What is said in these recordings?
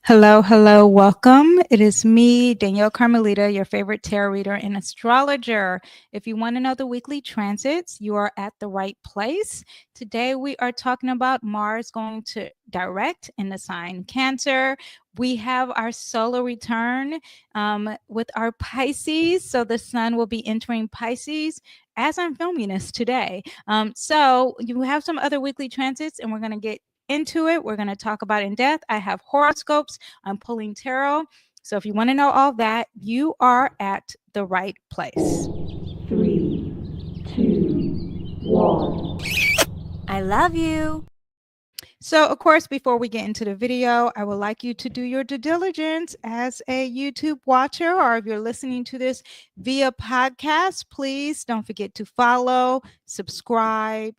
Hello, hello, welcome. It is me, Danyell Carmelita, your favorite tarot reader and astrologer. If you want to know the weekly transits, you are at the right place. Today, we are talking about Mars going to direct in the sign Cancer. We have our solar return with our Pisces. So the sun will be entering Pisces as I'm filming this today. So you have some other weekly transits, and we're going to get into it. We're going to talk about in depth. I have horoscopes. I'm pulling tarot. So if you want to know all that, you are at the right place. 3, 2, 1. I love you. So, of course, before we get into the video, I would like you to do your due diligence as a YouTube watcher, or if you're listening to this via podcast, please don't forget to follow, subscribe.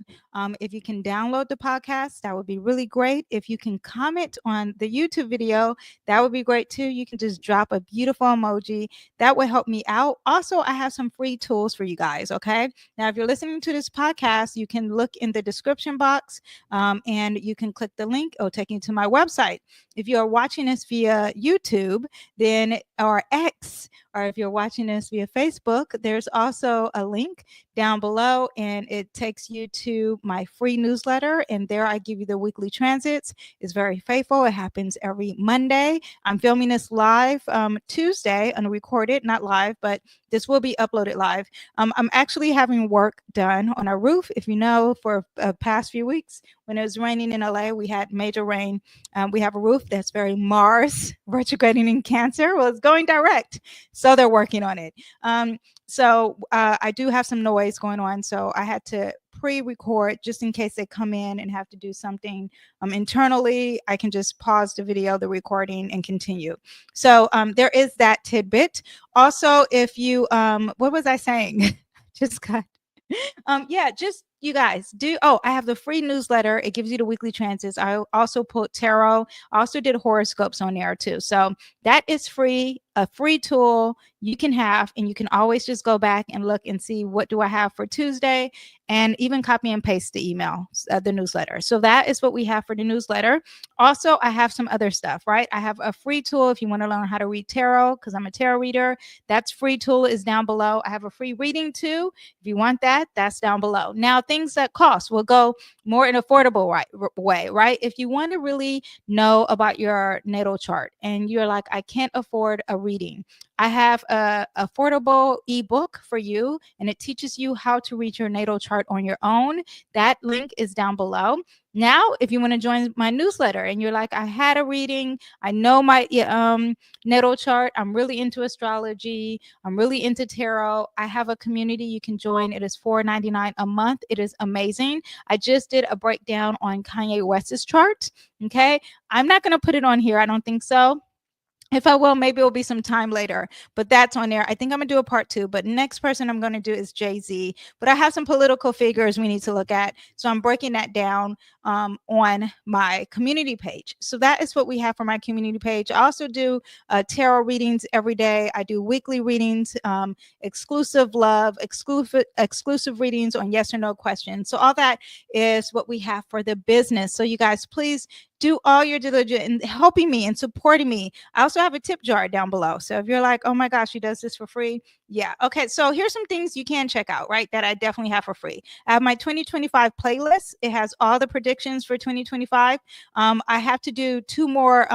If you can download the podcast, that would be really great. If you can comment on the YouTube video, that would be great too. You can just drop a beautiful emoji. That would help me out. Also, I have some free tools for you guys. Okay. Now, if you're listening to this podcast, you can look in the description box and you can click the link. It'll take you to my website. If you are watching this via YouTube, then or X, or if you're watching this via Facebook, there's also a link down below, and it takes you to my free newsletter. And there I give you the weekly transits. It's very faithful. It happens every Monday. I'm filming this live Tuesday, unrecorded, not live, but this will be uploaded live. I'm actually having work done on a roof. If you know, for past few weeks, when it was raining in LA, we had major rain. We have a roof that's very Mars retrograding in Cancer. Well, it's going direct, so they're working on it. So I do have some noise going on, so I had to pre-record just in case they come in and have to do something internally. I can just pause the video, the recording, and continue. So there is that tidbit. Also, if you what was I saying? Just got yeah, just you guys do. Oh, I have the free newsletter. It gives you the weekly transits. I also put tarot. I also did horoscopes on there too. So that is free, a free tool you can have, and you can always just go back and look and see what do I have for Tuesday, and even copy and paste the email, the newsletter. So that is what we have for the newsletter. Also, I have some other stuff, right? I have a free tool if you want to learn how to read tarot, because I'm a tarot reader. That's free tool is down below. I have a free reading too. If you want that, that's down below. Now, things that cost will go more in affordable way, right? If you want to really know about your natal chart and you're like, I can't afford a reading, I have a affordable ebook for you, and it teaches you how to read your natal chart on your own. That link is down below. Now, if you want to join my newsletter and you're like, I had a reading, I know my natal chart, I'm really into astrology, I'm really into tarot, I have a community you can join. It is $4.99 a month. It is amazing. I just did a breakdown on Kanye West's chart. Okay. I'm not going to put it on here. I don't think so. If I will, maybe it'll be some time later, but that's on there. I think I'm gonna do a part 2, but next person I'm gonna do is Jay-Z. But I have some political figures we need to look at. So I'm breaking that down on my community page. So that is what we have for my community page. I also do tarot readings every day. I do weekly readings, exclusive love, exclusive readings on yes or no questions. So all that is what we have for the business. So you guys, please do all your diligence in helping me and supporting me. I also have a tip jar down below. So if you're like, oh my gosh, she does this for free. Yeah. Okay. So here's some things you can check out, right? That I definitely have for free. I have my 2025 playlist. It has all the predictions for 2025. I have to do 2 more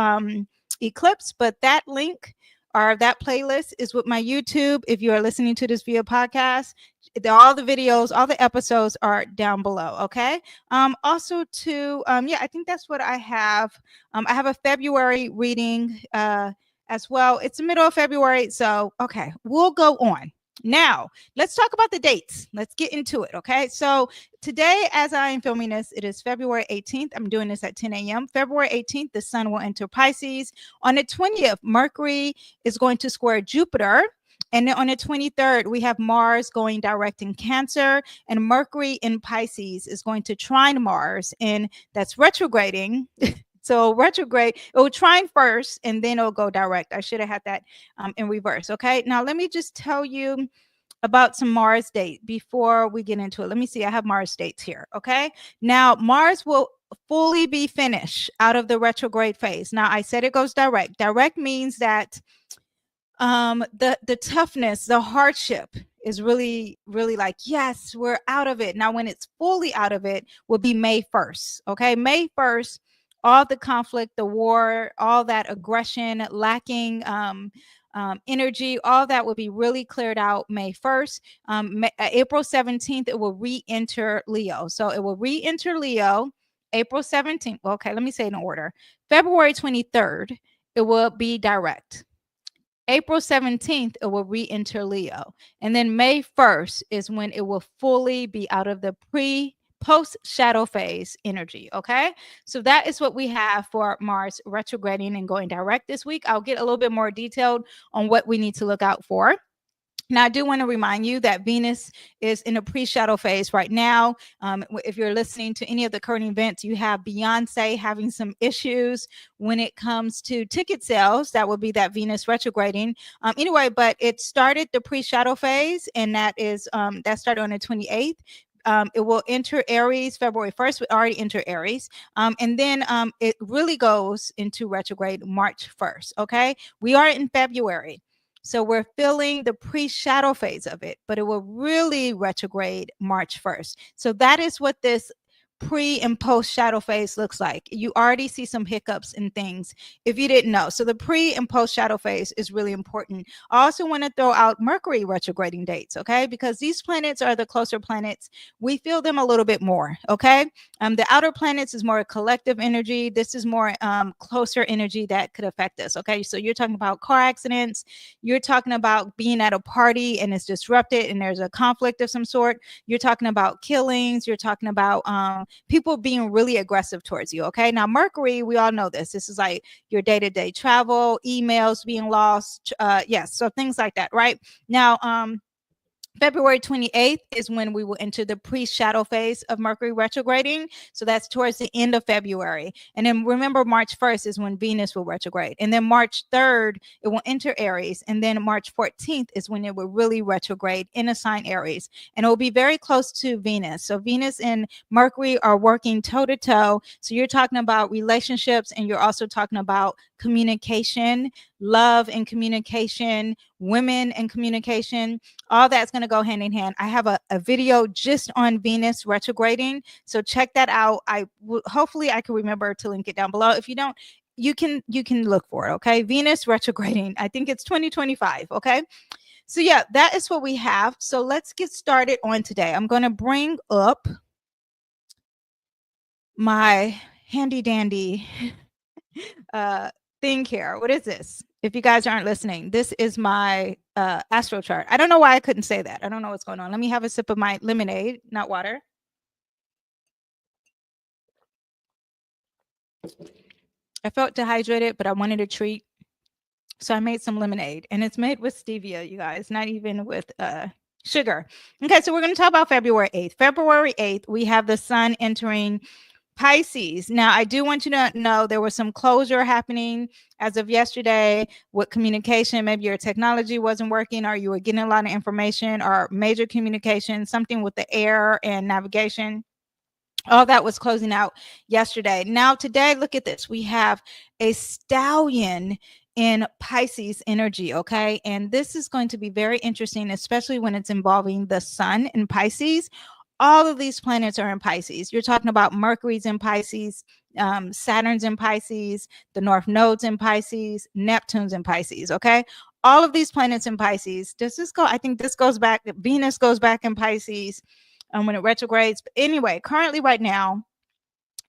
eclipse, but that link or that playlist is with my YouTube. If you are listening to this via podcast, all the videos, all the episodes are down below. Okay. Also to yeah, I think that's what I have. I have a February reading as well. It's the middle of February, so okay, we'll go on. Now, let's talk about the dates. Let's get into it. Okay. So today, as I am filming this, it is February 18th. I'm doing this at 10 a.m. February 18th, the sun will enter Pisces. On the 20th, Mercury is going to square Jupiter. And then on the 23rd, we have Mars going direct in Cancer, and Mercury in Pisces is going to trine Mars, and that's retrograding. So retrograde, it will trine first and then it'll go direct. I should have had that in reverse. Okay. Now let me just tell you about some Mars date before we get into it. Let me see. I have Mars dates here. Okay. Now Mars will fully be finished out of the retrograde phase. Now, I said it goes direct. Direct means that the toughness, the hardship is really like, yes, we're out of it. Now when it's fully out of it will be May 1st. Okay, May 1st, all the conflict, the war, all that aggression, lacking energy, all that will be really cleared out May 1st. April 17th it will re-enter Leo, so it will re-enter Leo April 17th. Okay, let me say it in order. February 23rd it will be direct. April 17th, it will re-enter Leo. And then May 1st is when it will fully be out of the post shadow phase energy. Okay. So that is what we have for Mars retrograding and going direct this week. I'll get a little bit more detailed on what we need to look out for. Now, I do want to remind you that Venus is in a pre-shadow phase right now. If you're listening to any of the current events, you have Beyonce having some issues when it comes to ticket sales. That will be that Venus retrograding. Anyway, but it started the pre-shadow phase, and that started on the 28th. It will enter Aries February 1st. We already enter Aries. And then it really goes into retrograde March 1st. Okay. We are in February. So we're feeling the pre-shadow phase of it, but it will really retrograde March 1st. So that is what this pre and post shadow phase looks like. You already see some hiccups and things if you didn't know. So the pre and post shadow phase is really important. I also want to throw out Mercury retrograding dates, okay? Because these planets are the closer planets. We feel them a little bit more, okay? The outer planets is more collective energy. This is more closer energy that could affect us, okay? So you're talking about car accidents. You're talking about being at a party and it's disrupted and there's a conflict of some sort. You're talking about killings. You're talking about people being really aggressive towards you. Okay. Now, Mercury, we all know this. This is like your day-to-day travel, emails being lost. Yes. So things like that. Right now, February 28th is when we will enter the pre-shadow phase of Mercury retrograding. So that's towards the end of February. And then remember, March 1st is when Venus will retrograde. And then March 3rd, it will enter Aries. And then March 14th is when it will really retrograde in a sign Aries. And it will be very close to Venus. So Venus and Mercury are working toe-to-toe. So you're talking about relationships, and you're also talking about communication, love and communication, women and communication. All that's going to go hand in hand. I have a video just on Venus retrograding, so check that out. Hopefully I can remember to link it down below. If you don't, you can look for it. Okay, Venus retrograding. I think it's 2025. Okay, so yeah, that is what we have. So let's get started on today. I'm going to bring up my handy dandy thing here. What is this? If you guys aren't listening, this is my Astro chart. I don't know why I couldn't say that. I don't know what's going on. Let me have a sip of my lemonade, not water. I felt dehydrated, but I wanted a treat. So I made some lemonade, and it's made with stevia, you guys, not even with sugar. Okay, so we're going to talk about February 8th. February 8th, we have the sun entering Pisces. Now, I do want you to know there was some closure happening as of yesterday with communication. Maybe your technology wasn't working, or you were getting a lot of information, or major communication, something with the air and navigation. All that was closing out yesterday. Now, today, look at this. We have a stallion in Pisces energy, okay? And this is going to be very interesting, especially when it's involving the sun in Pisces. All of these planets are in Pisces. You're talking about Mercury's in Pisces, Saturn's in Pisces, the North Node's in Pisces, Neptune's in Pisces, okay? All of these planets in Pisces. Does this go? I think this goes back. Venus goes back in Pisces when it retrogrades. But anyway, currently right now,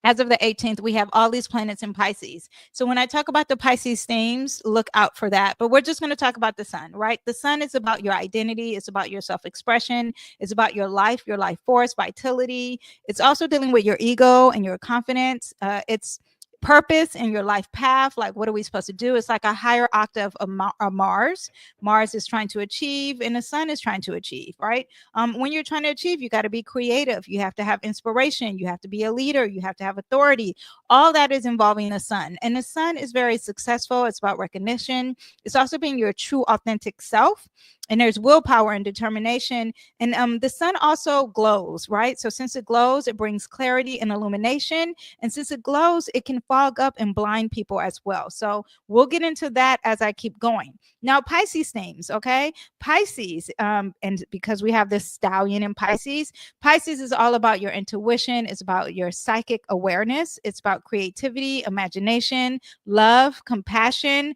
as of the 18th, we have all these planets in Pisces. So when I talk about the Pisces themes, look out for that. But we're just going to talk about the sun, right? The sun is about your identity. It's about your self-expression. It's about your life force, vitality. It's also dealing with your ego and your confidence. It's purpose and your life path. Like, what are we supposed to do? It's like a higher octave of Mars. Mars is trying to achieve, and the sun is trying to achieve, right? When you're trying to achieve, you got to be creative. You have to have inspiration. You have to be a leader. You have to have authority. All that is involving the sun. And the sun is very successful. It's about recognition. It's also being your true, authentic self. and there's willpower and determination. And the sun also glows, right? So since it glows, it brings clarity and illumination. And since it glows, it can fog up and blind people as well. So we'll get into that as I keep going. Now, Pisces names, okay? Pisces, and because we have this stallion in Pisces, Pisces is all about your intuition. It's about your psychic awareness. It's about creativity, imagination, love, compassion,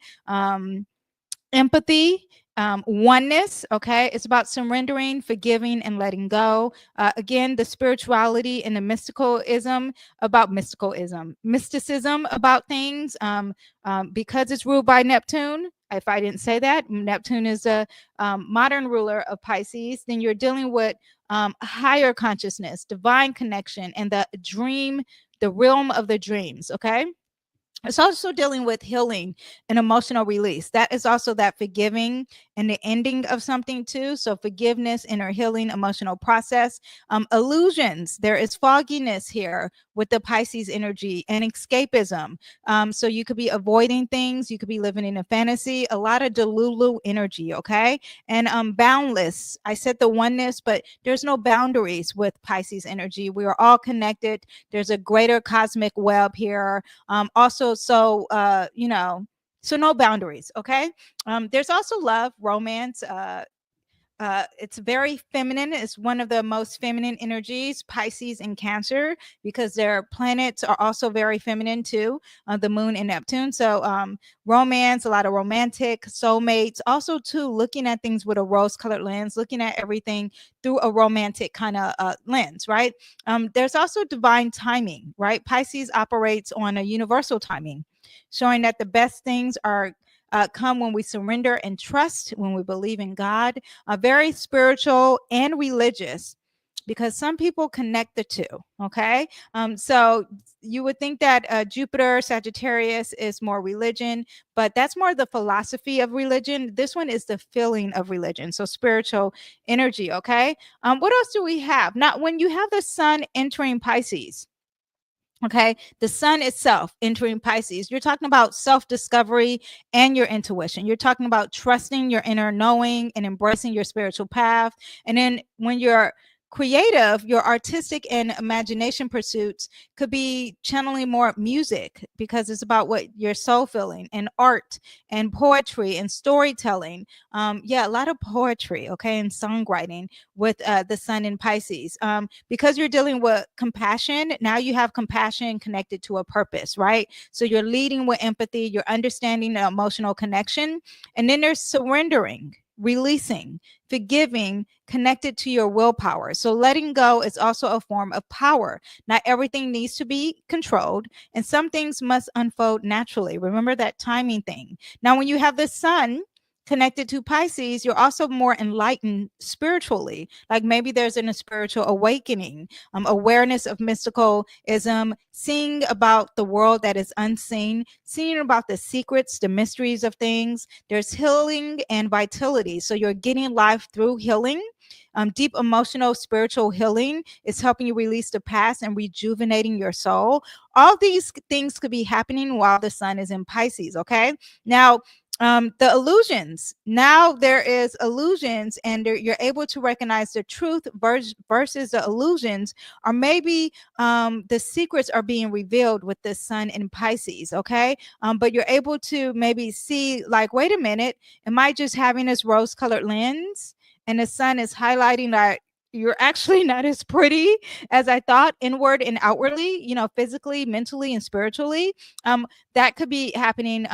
empathy, oneness. Okay, it's about surrendering, forgiving, and letting go. Again, the spirituality and the mysticism about things, because it's ruled by Neptune. If I didn't say that, Neptune is a modern ruler of Pisces. Then you're dealing with higher consciousness, divine connection, and the realm of the dreams. Okay. It's also dealing with healing and emotional release. That is also that forgiving and the ending of something too. So forgiveness, inner healing, emotional process. Illusions. There is fogginess here with the Pisces energy and escapism. So you could be avoiding things. You could be living in a fantasy. A lot of Delulu energy. Okay. And boundless. I said the oneness, but there's no boundaries with Pisces energy. We are all connected. There's a greater cosmic web here. Also, so so no boundaries. Okay. There's also love, romance. It's very feminine. It's one of the most feminine energies, Pisces and Cancer, because their planets are also very feminine too, the moon and Neptune. So romance, a lot of romantic soulmates. Also too, looking at things with a rose-colored lens, looking at everything through a romantic kind of lens, right? There's also divine timing, right? Pisces operates on a universal timing, showing that the best things are come when we surrender and trust, when we believe in God. Very spiritual and religious, because some people connect the two. Okay. So you would think that Jupiter, Sagittarius is more religion, but that's more the philosophy of religion. This one is the feeling of religion. So spiritual energy. Okay. What else do we have? Now, when you have the sun entering Pisces, okay, the sun itself entering Pisces, you're talking about self-discovery and your intuition. You're talking about trusting your inner knowing and embracing your spiritual path. And then when you're creative, your artistic and imagination pursuits could be channeling more music, because it's about what your soul feeling, and art and poetry and storytelling. Yeah, a lot of poetry, okay, and songwriting with the sun in Pisces. Because you're dealing with compassion, now you have compassion connected to a purpose, right? So you're leading with empathy, you're understanding the emotional connection, and then there's surrendering, releasing, forgiving, connected to your willpower. So letting go is also a form of power. Not everything needs to be controlled, and some things must unfold naturally. Remember that timing thing. Now, when you have the sun connected to Pisces, you're also more enlightened spiritually. Like maybe there's a spiritual awakening, awareness of mysticalism, seeing about the world that is unseen, seeing about the secrets, the mysteries of things. There's healing and vitality. So you're getting life through healing. Deep emotional spiritual healing is helping you release the past and rejuvenating your soul. All these things could be happening while the sun is in Pisces. Okay. Now, the illusions. Now there is illusions, and you're able to recognize the truth versus the illusions, or maybe the secrets are being revealed with the sun in Pisces. Okay. But you're able to maybe see, like, wait a minute, am I just having this rose-colored lens? And the sun is highlighting that you're actually not as pretty as I thought, inward and outwardly, physically, mentally, and spiritually. That could be happening.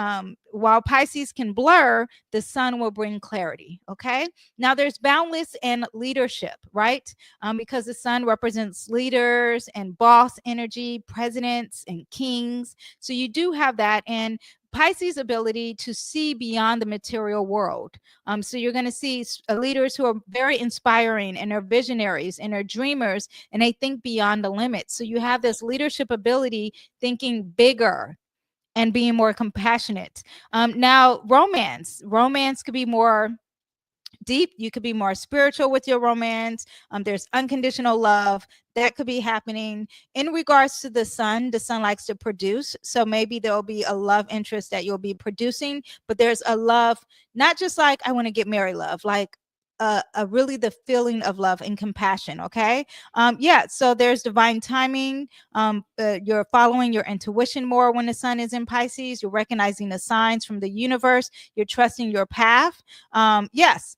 While Pisces can blur, the sun will bring clarity. Okay. Now there's boundless and leadership, right? Because the sun represents leaders and boss energy, presidents and kings. So you do have that. And Pisces' ability to see beyond the material world. So you're going to see leaders who are very inspiring, and are visionaries, and are dreamers, and they think beyond the limits. So you have this leadership ability, thinking bigger and being more compassionate. Now, romance could be more deep. You could be more spiritual with your romance. There's unconditional love that could be happening. In regards to the sun likes to produce. So maybe there'll be a love interest that you'll be producing, but there's a love, not just like I want to get married love, like really the feeling of love and compassion. Okay. Yeah. So there's divine timing. You're following your intuition more when the sun is in Pisces. You're recognizing the signs from the universe. You're trusting your path. Yes.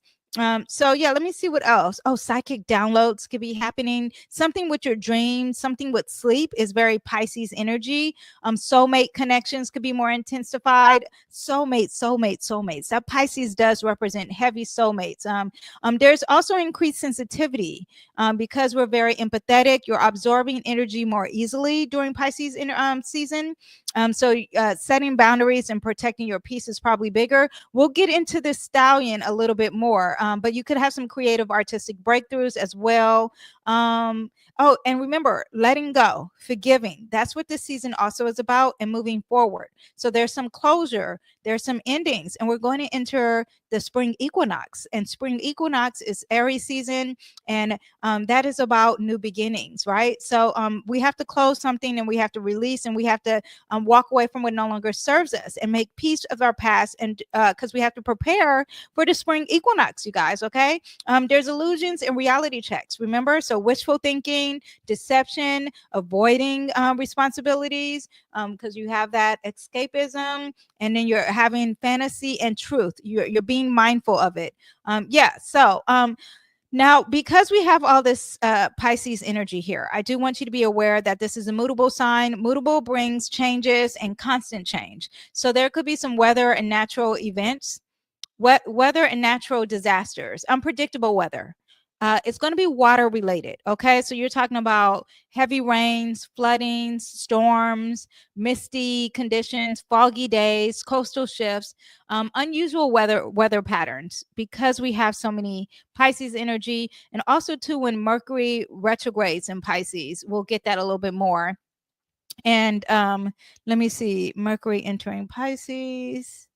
So yeah, let me see what else. Oh, psychic downloads could be happening. Something with your dreams, something with sleep is very Pisces energy. Soulmate connections could be more intensified. Soulmates. That Pisces does represent heavy soulmates. There's also increased sensitivity because we're very empathetic. You're absorbing energy more easily during Pisces season. So setting boundaries and protecting your peace is probably bigger. We'll get into the stallion a little bit more, but you could have some creative artistic breakthroughs as well. Oh, and remember, letting go, forgiving. That's what this season also is about, and moving forward. So there's some closure, there's some endings, and we're going to enter the spring equinox. And spring equinox is Aries season, and that is about new beginnings, right? So we have to close something, and we have to release, and we have to walk away from what no longer serves us and make peace of our past. And because we have to prepare for the spring equinox, you guys. Okay. There's illusions and reality checks. Remember, so wishful thinking, deception, avoiding responsibilities, because you have that escapism, and then you're having fantasy and truth. You're being mindful of it. Yeah. So now, because we have all this Pisces energy here, I do want you to be aware that this is a mutable sign. Mutable brings changes and constant change. So there could be some weather and natural events, weather and natural disasters, unpredictable weather. It's going to be water related. Okay. So you're talking about heavy rains, floodings, storms, misty conditions, foggy days, coastal shifts, unusual weather patterns, because we have so many Pisces energy. And also too, when Mercury retrogrades in Pisces, we'll get that a little bit more. And let me see, Mercury entering Pisces.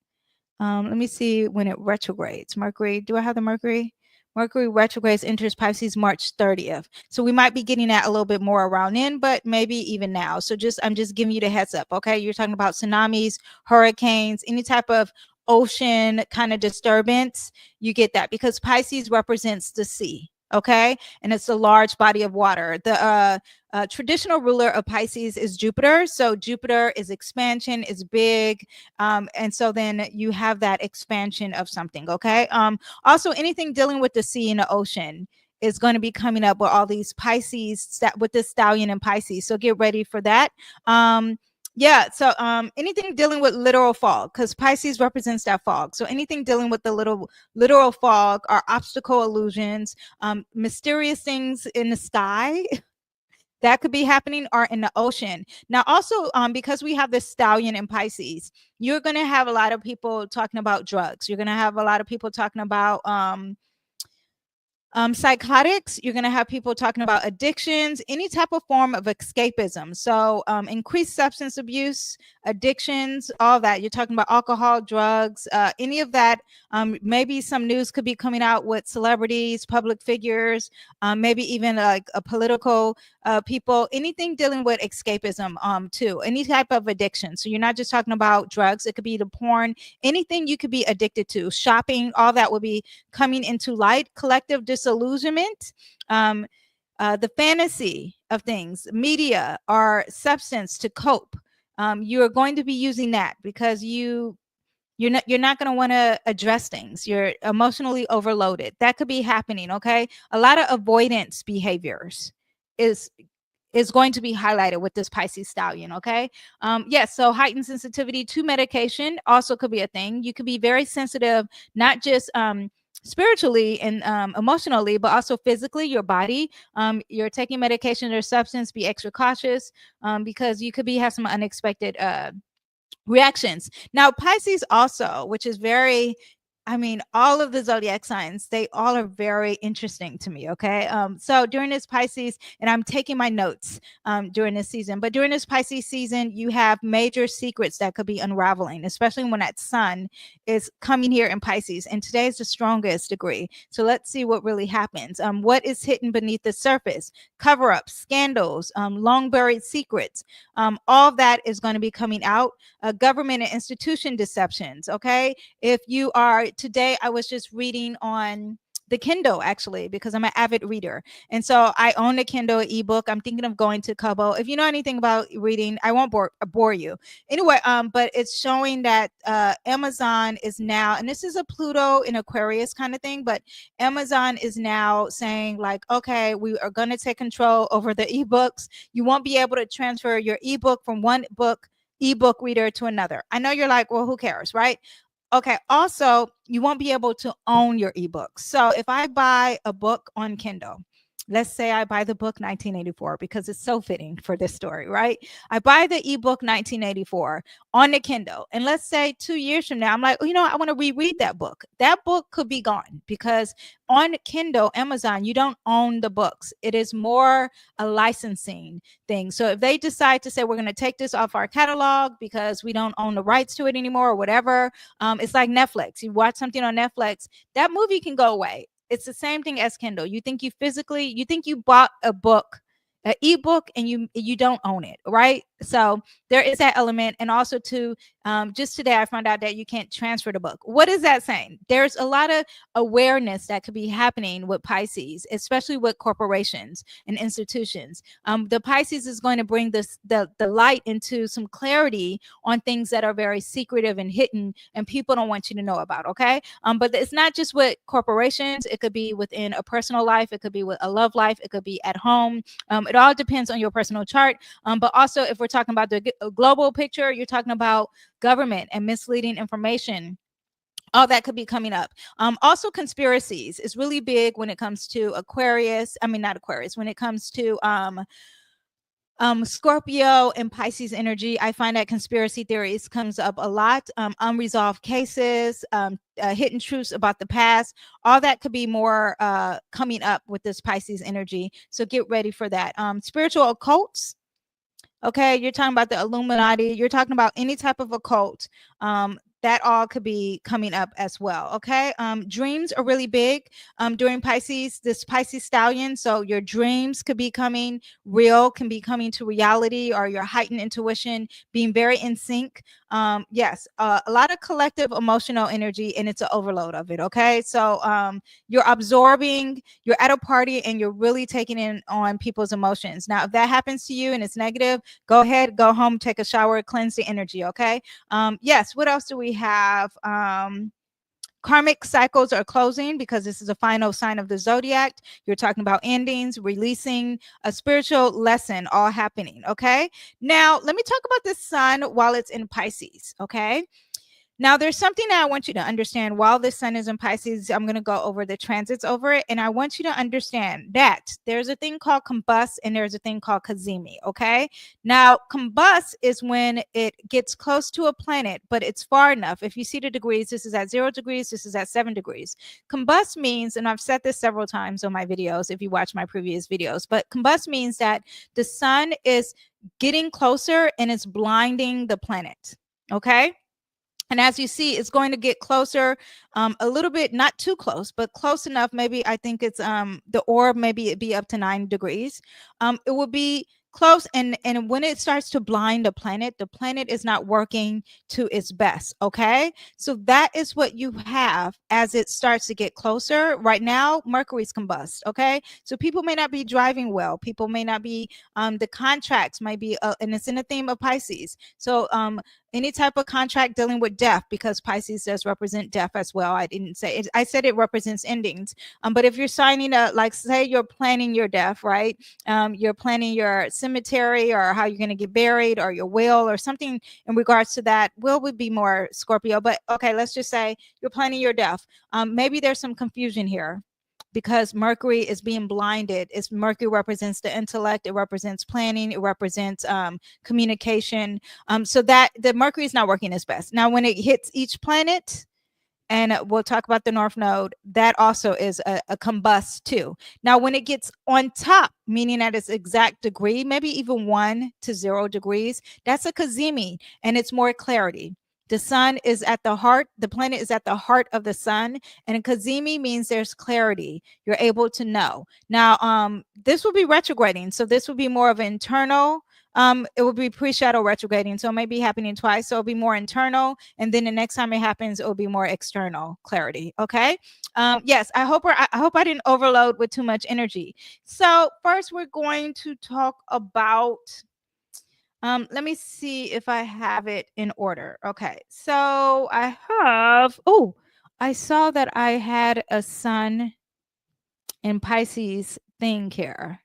Let me see when it retrogrades. Mercury, do I have the Mercury? Mercury retrogrades, enters Pisces March 30th. So we might be getting that a little bit more around then, but maybe even now. So I'm just giving you the heads up. Okay. You're talking about tsunamis, hurricanes, any type of ocean kind of disturbance. You get that because Pisces represents the sea. Okay. And it's a large body of water. The traditional ruler of Pisces is Jupiter. So Jupiter is expansion, is big. And so then you have that expansion of something. Okay. Also, anything dealing with the sea and the ocean is going to be coming up with all these Pisces, with this stallion and Pisces. So get ready for that. Yeah, so anything dealing with literal fog, because Pisces represents that fog. So anything dealing with the literal fog or obstacle illusions, mysterious things in the sky that could be happening, or in the ocean. Now, also, because we have this stallion in Pisces, you're going to have a lot of people talking about drugs. You're going to have a lot of people talking about psychotics. You're going to have people talking about addictions, any type of form of escapism. So increased substance abuse, addictions, all that. You're talking about alcohol, drugs, any of that. Maybe some news could be coming out with celebrities, public figures, maybe even like a political people, anything dealing with escapism too, any type of addiction. So you're not just talking about drugs. It could be the porn, anything you could be addicted to, shopping, all that will be coming into light. Collective disillusionment, the fantasy of things, media or substance to cope. You are going to be using that because you're not going to want to address things. You're emotionally overloaded. That could be happening. Okay. A lot of avoidance behaviors is going to be highlighted with this Pisces stallion. Okay. Yes. So heightened sensitivity to medication also could be a thing. You could be very sensitive, not just spiritually and emotionally, but also physically, your body. You're taking medication or substance, be extra cautious because you could have some unexpected reactions. Now, Pisces also, which is very, all of the zodiac signs, they all are very interesting to me. Okay. So during this Pisces, and I'm taking my notes during this season, but during this Pisces season, you have major secrets that could be unraveling, especially when that sun is coming here in Pisces. And today is the strongest degree. So let's see what really happens. What is hidden beneath the surface? Cover ups, scandals, long buried secrets. All that is going to be coming out. Government and institution deceptions. Okay. If you are, today I was just reading on the Kindle actually, because I'm an avid reader. And so I own a Kindle ebook. I'm thinking of going to Kobo. If you know anything about reading, I won't bore you. Anyway, but it's showing that Amazon is now, and this is a Pluto in Aquarius kind of thing, but Amazon is now saying like, okay, we are going to take control over the ebooks. You won't be able to transfer your ebook from one ebook reader to another. I know you're like, well, who cares, right? Okay. Also, you won't be able to own your ebook. So if I buy a book on Kindle, let's say I buy the book 1984 because it's so fitting for this story, right? I buy the ebook 1984 on the Kindle. And let's say 2 years from now, I'm like, I want to reread that book. That book could be gone because on Kindle, Amazon, you don't own the books. It is more a licensing thing. So if they decide to say, we're going to take this off our catalog because we don't own the rights to it anymore or whatever, it's like Netflix. You watch something on Netflix, that movie can go away. It's the same thing as Kindle. You think you bought a book, an ebook, and you don't own it, right? So there is that element. And also too, just today I found out that you can't transfer the book. What is that saying? There's a lot of awareness that could be happening with Pisces, especially with corporations and institutions. The Pisces is going to bring the light into some clarity on things that are very secretive and hidden and people don't want you to know about. Okay. But it's not just with corporations. It could be within a personal life. It could be with a love life. It could be at home. It all depends on your personal chart. But also if we're talking about the global picture, you're talking about government and misleading information. All that could be coming up. Also conspiracies is really big when it comes to Aquarius. I mean, not Aquarius, when it comes to Scorpio and Pisces energy. I find that conspiracy theories comes up a lot. Unresolved cases, hidden truths about the past. All that could be more coming up with this Pisces energy. So get ready for that. Spiritual occults. Okay, you're talking about the Illuminati. You're talking about any type of occult. That all could be coming up as well. Okay. Dreams are really big during Pisces, this Pisces Stellium. So your dreams could be coming real, can be coming to reality, or your heightened intuition being very in sync. Yes, a lot of collective emotional energy, and it's an overload of it. Okay. So you're absorbing, you're at a party and you're really taking in on people's emotions. Now, if that happens to you and it's negative, go ahead, go home, take a shower, cleanse the energy. Okay. Yes. What else do we have? Karmic cycles are closing because this is a final sign of the zodiac. You're talking about endings, releasing, a spiritual lesson all happening. Okay. Now, let me talk about the sun while it's in Pisces. Okay. Now, there's something that I want you to understand while the sun is in Pisces. I'm going to go over the transits over it. And I want you to understand that there's a thing called Combust and there's a thing called Cazimi. Okay. Now, Combust is when it gets close to a planet, but it's far enough. If you see the degrees, this is at 0 degrees, this is at 7 degrees. Combust means, and I've said this several times on my videos, if you watch my previous videos, but combust means that the sun is getting closer and it's blinding the planet. Okay. And as you see, it's going to get closer, a little bit, not too close, but close enough. Maybe I think it's the orb, maybe it be up to 9 degrees. It will be close. And when it starts to blind the planet is not working to its best. Okay. So that is what you have as it starts to get closer. Right now, Mercury's combust. Okay. So people may not be driving well. People may not be, the contracts might be, and it's in the theme of Pisces. So, any type of contract dealing with death, because Pisces does represent death as well. I didn't say it. I said it represents endings. But if you're signing a, like, say you're planning your death, right? You're planning your cemetery or how you're going to get buried or your will or something in regards to that. Will would be more Scorpio, but okay, let's just say you're planning your death. Maybe there's some confusion here, because Mercury is being blinded. Mercury represents the intellect. It represents planning. It represents communication. So that the Mercury is not working its best. Now, when it hits each planet, and we'll talk about the North Node, that also is a combust too. Now, when it gets on top, meaning at its exact degree, maybe even 1 to 0 degrees, that's a Cazimi, and it's more clarity. The sun is at the heart, the planet is at the heart of the sun, and Cazimi means there's clarity. You're able to know. Now, this will be retrograding, so this will be more of an internal it will be pre-shadow retrograding, so it may be happening twice. So it'll be more internal, and then the next time it happens, it will be more external clarity. Okay. Yes, I hope I didn't overload with too much energy. So first, we're going to talk about. Let me see if I have it in order. Okay, so I have. Oh, I saw that I had a Sun in Pisces thing here.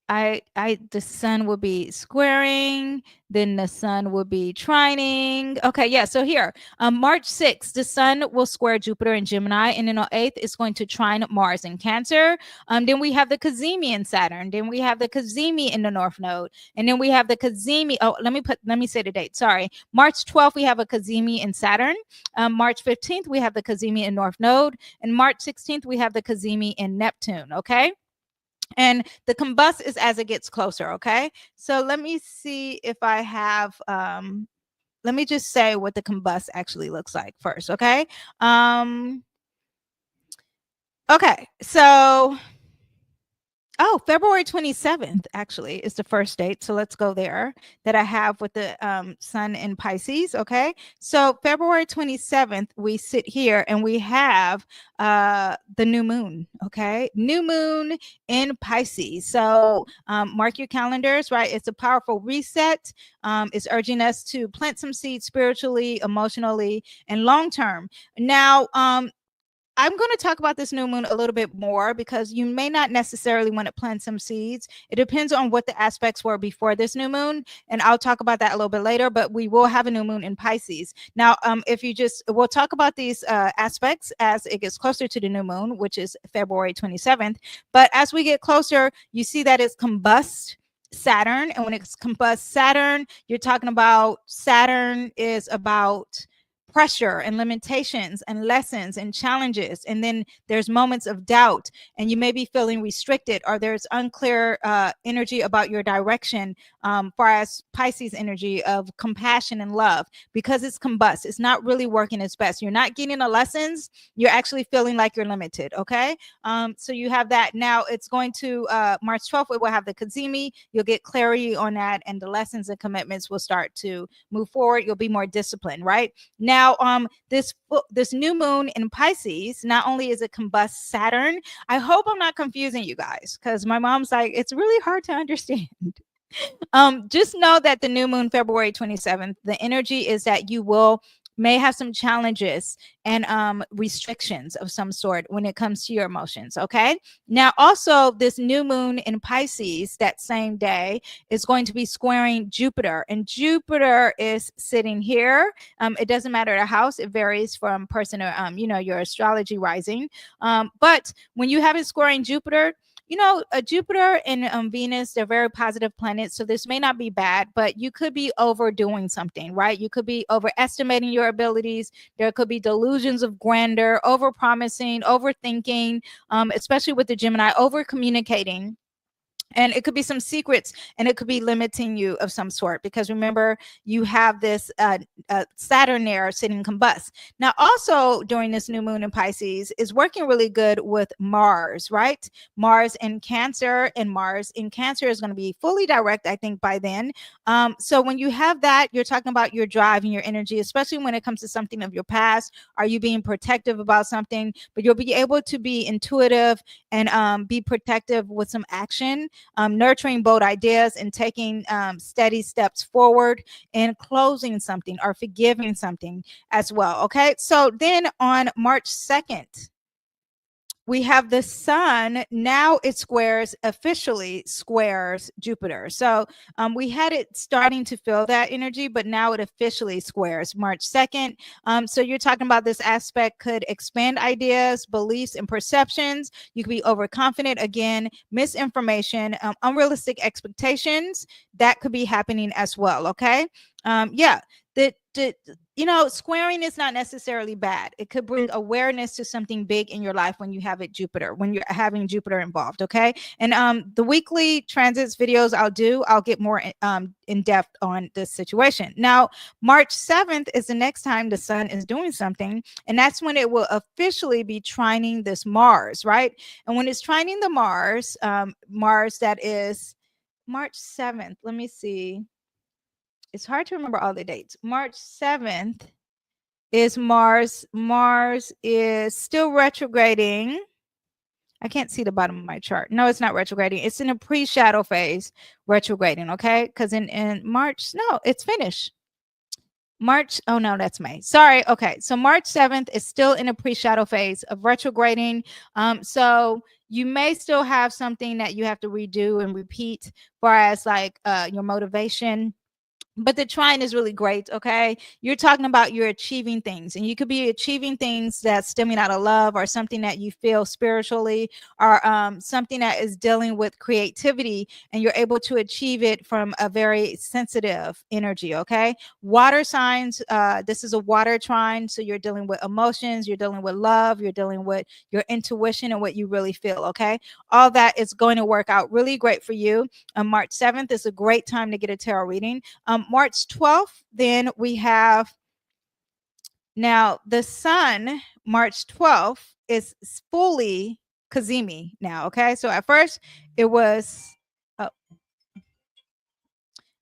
The sun will be squaring, then the sun will be trining. Okay, yeah. So here, March 6th, the sun will square Jupiter in Gemini, and then on 8th, it's going to trine Mars in Cancer. Then we have the Cazimi in Saturn. Then we have the Cazimi in the North Node, and then we have the Cazimi. Oh, let me say the date. Sorry, March 12th, we have a Cazimi in Saturn. March 15th, we have the Cazimi in North Node, and March 16th, we have the Cazimi in Neptune. Okay. And the combust is as it gets closer. Okay. So let me see if I have, let me just say what the combust actually looks like first. Okay. Okay. So, oh, February 27th actually is the first date. So let's go there that I have with the sun in Pisces. Okay. So February 27th, we sit here and we have the new moon. Okay. New moon in Pisces. So mark your calendars, right? It's a powerful reset. It's urging us to plant some seeds spiritually, emotionally, and long term. Now, I'm going to talk about this new moon a little bit more because you may not necessarily want to plant some seeds. It depends on what the aspects were before this new moon, and I'll talk about that a little bit later. But we will have a new moon in Pisces. Now, we'll talk about these aspects as it gets closer to the new moon, which is February 27th. But as we get closer, you see that it's combust Saturn, and when it's combust Saturn, you're talking about Saturn is about pressure and limitations and lessons and challenges, and then there's moments of doubt, and you may be feeling restricted, or there's unclear energy about your direction, far as Pisces energy of compassion and love, because it's combust. It's not really working its best. You're not getting the lessons. You're actually feeling like you're limited. Okay. So you have that. Now it's going to March 12th, it will have the Cazimi. You'll get clarity on that, and the lessons and commitments will start to move forward. You'll be more disciplined, right? Now, this new moon in Pisces, not only is it combust Saturn, I hope I'm not confusing you guys, because my mom's like, it's really hard to understand. Just know that the new moon, February 27th, the energy is that you may have some challenges and restrictions of some sort when it comes to your emotions. Okay. Now, also, this new moon in Pisces that same day is going to be squaring Jupiter, and Jupiter is sitting here. It doesn't matter the house; it varies from person to your astrology rising. But when you have it squaring Jupiter, Jupiter and Venus, they're very positive planets. So this may not be bad, but you could be overdoing something, right? You could be overestimating your abilities. There could be delusions of grandeur, over promising, overthinking, especially with the Gemini, over communicating. And it could be some secrets, and it could be limiting you of some sort, because remember, you have this Saturn there sitting combust. Now, also during this new moon in Pisces is working really good with Mars, right? Mars in Cancer, and Mars in Cancer is going to be fully direct, I think, by then. So when you have that, you're talking about your drive and your energy, especially when it comes to something of your past. Are you being protective about something? But you'll be able to be intuitive and be protective with some action. Nurturing bold ideas and taking steady steps forward and closing something or forgiving something as well. Okay. So then on March 2nd, we have the sun. Now it officially squares Jupiter. So we had it starting to feel that energy, but now it officially squares March 2nd. So you're talking about this aspect could expand ideas, beliefs, and perceptions. You could be overconfident, again, misinformation, unrealistic expectations. That could be happening as well. Okay. Yeah. Squaring is not necessarily bad. It could bring awareness to something big in your life when you have when you're having Jupiter involved. Okay. And the weekly transits videos I'll get more in depth on this situation. Now, March 7th is the next time the sun is doing something, and that's when it will officially be trining this Mars, right? And when it's trining the Mars, March 7th. Let me see. It's hard to remember all the dates. March 7th is Mars. Mars is still retrograding. I can't see the bottom of my chart. No, it's not retrograding. It's in a pre-shadow phase retrograding, okay? Because in March, no, it's finished. March, oh no, that's May. Sorry. Okay. So March 7th is still in a pre-shadow phase of retrograding. So you may still have something that you have to redo and repeat for as like your motivation. But the trine is really great. Okay, you're talking about you're achieving things, and you could be achieving things that stemming out of love, or something that you feel spiritually, or something that is dealing with creativity, and you're able to achieve it from a very sensitive energy. Okay, water signs, this is a water trine, so you're dealing with emotions, you're dealing with love, you're dealing with your intuition and what you really feel. Okay, all that is going to work out really great for you. March 7th is a great time to get a tarot reading. March 12th, then we have now the sun. March 12th is fully Cazimi now. Okay, so at first it was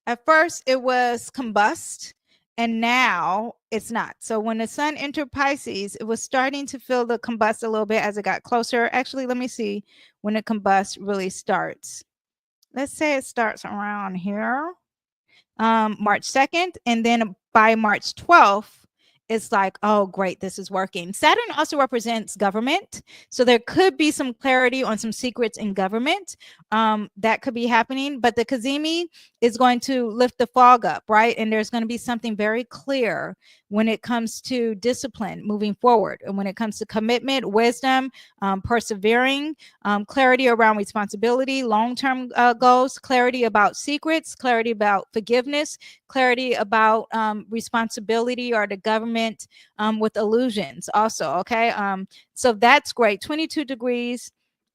Combust, and now it's not. So when the sun entered Pisces, it was starting to feel the Combust a little bit as it got closer. Actually, let me see when the Combust really starts. Let's say it starts around here. March 2nd, and then by March 12th, it's like, oh, great, this is working. Saturn also represents government. So there could be some clarity on some secrets in government that could be happening. But the Cazimi is going to lift the fog up, right? And there's going to be something very clear when it comes to discipline moving forward. And when it comes to commitment, wisdom, persevering, clarity around responsibility, long-term goals, clarity about secrets, clarity about forgiveness, clarity about responsibility or the government with illusions also. Okay, so that's great. 22 degrees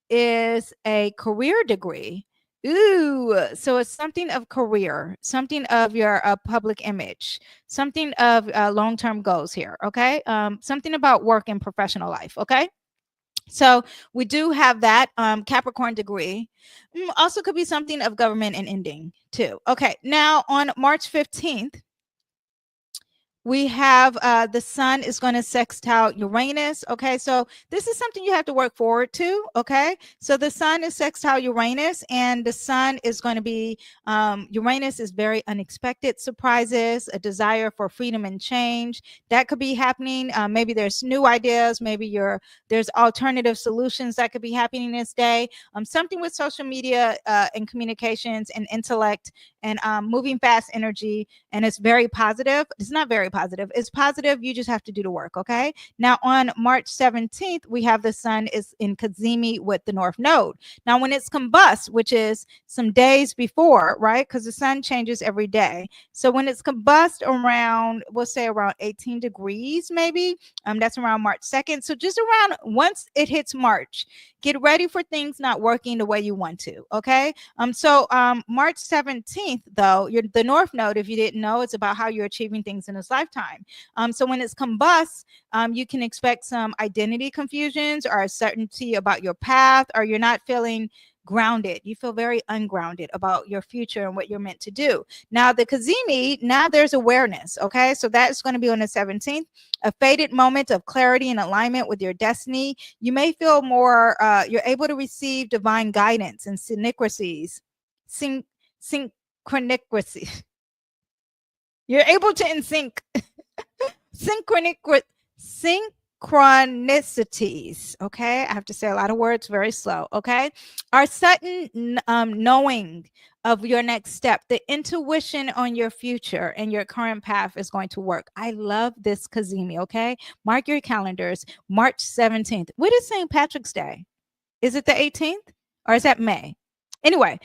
is a career degree. Ooh, so it's something of career, something of your public image, something of long-term goals here. Okay, something about work and professional life. Okay, so we do have that Capricorn degree. Also could be something of government and ending too. Okay, now on March 15th, we have the sun is going to sextile Uranus. Okay, so this is something you have to work forward to. Okay, so the sun is sextile Uranus, and the sun is going to be Uranus is very unexpected surprises, a desire for freedom and change that could be happening. Maybe there's new ideas, maybe there's alternative solutions that could be happening this day. Something with social media and communications and intellect and moving fast energy, and it's very positive. It's not very positive. It's positive. You just have to do the work. Okay. Now on March 17th, we have the sun is in Cazimi with the North Node. Now when it's combust, which is some days before, right? Because the sun changes every day. So when it's combust around, we'll say around 18 degrees, maybe, that's around March 2nd. So just around once it hits March, get ready for things not working the way you want to. Okay. So March 17th, though, the North Node, if you didn't know, it's about how you're achieving things in this lifetime. So when it's combust, you can expect some identity confusions or uncertainty about your path, or you're not feeling grounded. You feel very ungrounded about your future and what you're meant to do. Now the Cazimi, now there's awareness. Okay, so that's going to be on the 17th, a faded moment of clarity and alignment with your destiny. You may feel more, you're able to receive divine guidance and synchronicities. Synchronicity. You're able to in sync synchronicities. Okay, I have to say a lot of words very slow. Okay, our sudden knowing of your next step, the intuition on your future and your current path is going to work. I love this Cazimi. Okay, mark your calendars. March 17th. What is St. Patrick's Day? Is it the 18th or is that May? Anyway,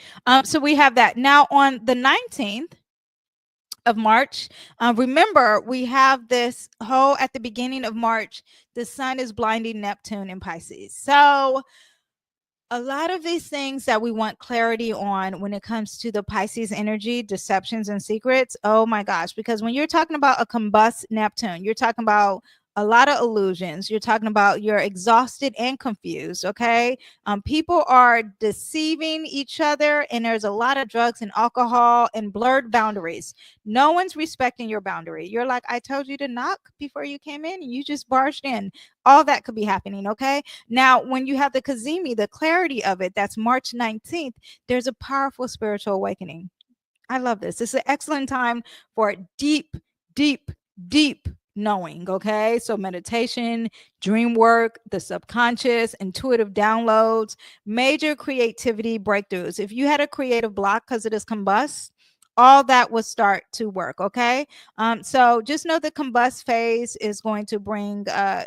so we have that. Now on the 19th of March, remember we have this whole at the beginning of March, the sun is blinding Neptune in Pisces. So a lot of these things that we want clarity on when it comes to the Pisces energy, deceptions and secrets. Oh my gosh, because when you're talking about a combust Neptune, you're talking about a lot of illusions. You're talking about you're exhausted and confused. Okay. People are deceiving each other, and there's a lot of drugs and alcohol and blurred boundaries. No one's respecting your boundary. You're like, I told you to knock before you came in, and you just barged in. All that could be happening. Okay. Now, when you have the Cazimi, the clarity of it, that's March 19th, there's a powerful spiritual awakening. I love this. It's an excellent time for deep, deep, deep knowing. Okay. So, meditation, dream work, the subconscious, intuitive downloads, major creativity breakthroughs. If you had a creative block because it is combust, all that will start to work. Okay. So just know the combust phase is going to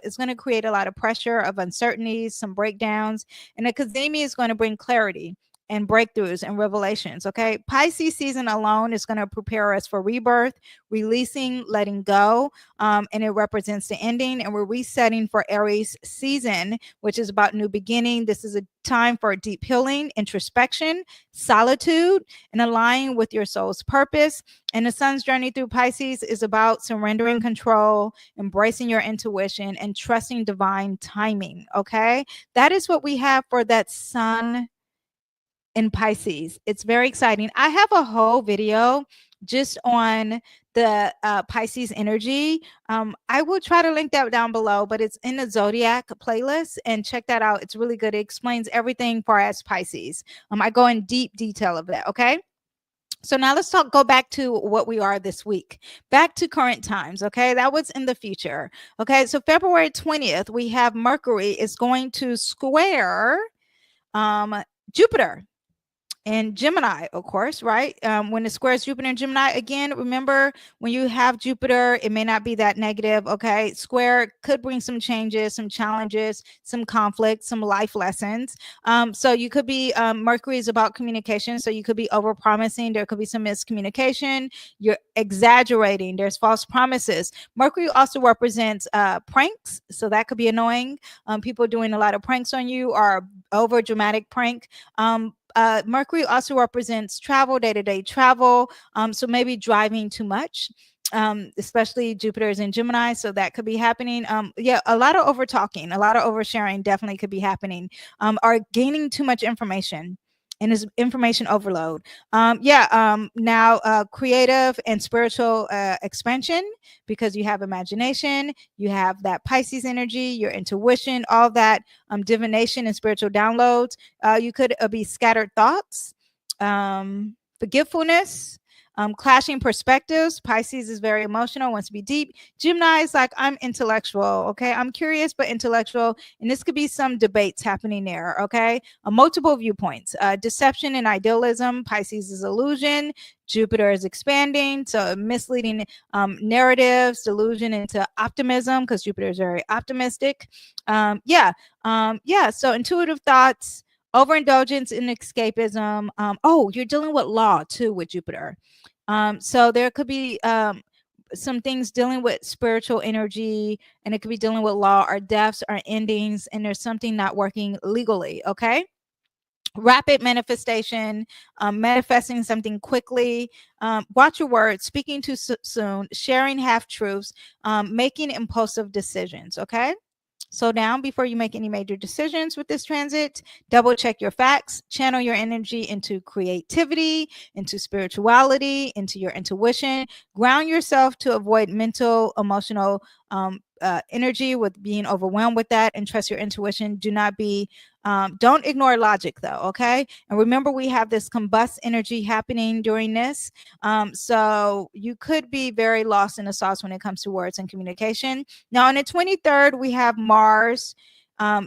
it's going to create a lot of pressure of uncertainties, some breakdowns, and the Cazimi is going to bring clarity and breakthroughs and revelations. Okay. Pisces season alone is going to prepare us for rebirth, releasing, letting go. And it represents the ending. And we're resetting for Aries season, which is about new beginning. This is a time for deep healing, introspection, solitude, and aligning with your soul's purpose. And the sun's journey through Pisces is about surrendering control, embracing your intuition, and trusting divine timing. Okay. That is what we have for that sun in Pisces. It's very exciting. I have a whole video just on the Pisces energy. I will try to link that down below, but it's in the Zodiac playlist, and check that out. It's really good. It explains everything for as Pisces. I go in deep detail of that. Okay. So now let's go back to what we are this week, back to current times. Okay. That was in the future. Okay. So February 20th, we have Mercury is going to square Jupiter and Gemini, of course, right? When it squares Jupiter and Gemini, again, remember when you have Jupiter, it may not be that negative. Okay. Square could bring some changes, some challenges, some conflict, some life lessons. So you could be, Mercury is about communication. So you could be over promising. There could be some miscommunication. You're exaggerating. There's false promises. Mercury also represents pranks. So that could be annoying. People doing a lot of pranks on you, or over dramatic prank. Mercury also represents travel, day-to-day travel. So maybe driving too much, especially Jupiter is in Gemini. So that could be happening. Yeah, a lot of over talking, a lot of oversharing definitely could be happening, or gaining too much information. And is information overload. Now creative and spiritual expansion, because you have imagination, you have that Pisces energy, your intuition, all that divination and spiritual downloads. You could be scattered thoughts, forgetfulness, clashing perspectives. Pisces is very emotional, wants to be deep. Gemini is like, I'm intellectual. Okay. I'm curious, but intellectual. And this could be some debates happening there. Okay. Multiple viewpoints, deception and idealism. Pisces is illusion. Jupiter is expanding. So misleading narratives, delusion into optimism, because Jupiter is very optimistic. So intuitive thoughts, overindulgence in escapism. You're dealing with law too with Jupiter. So there could be some things dealing with spiritual energy, and it could be dealing with law or deaths or endings, and there's something not working legally. Okay. Rapid manifestation, manifesting something quickly. Watch your words, speaking too soon, sharing half truths, making impulsive decisions. Okay. Slow down before you make any major decisions with this transit. Double check your facts. Channel your energy into creativity, into spirituality, into your intuition. Ground yourself to avoid mental, emotional energy with being overwhelmed with that, and trust your intuition. Don't ignore logic though. Okay. And remember, we have this combust energy happening during this. So you could be very lost in the sauce when it comes to words and communication. Now on the 23rd, we have Mars.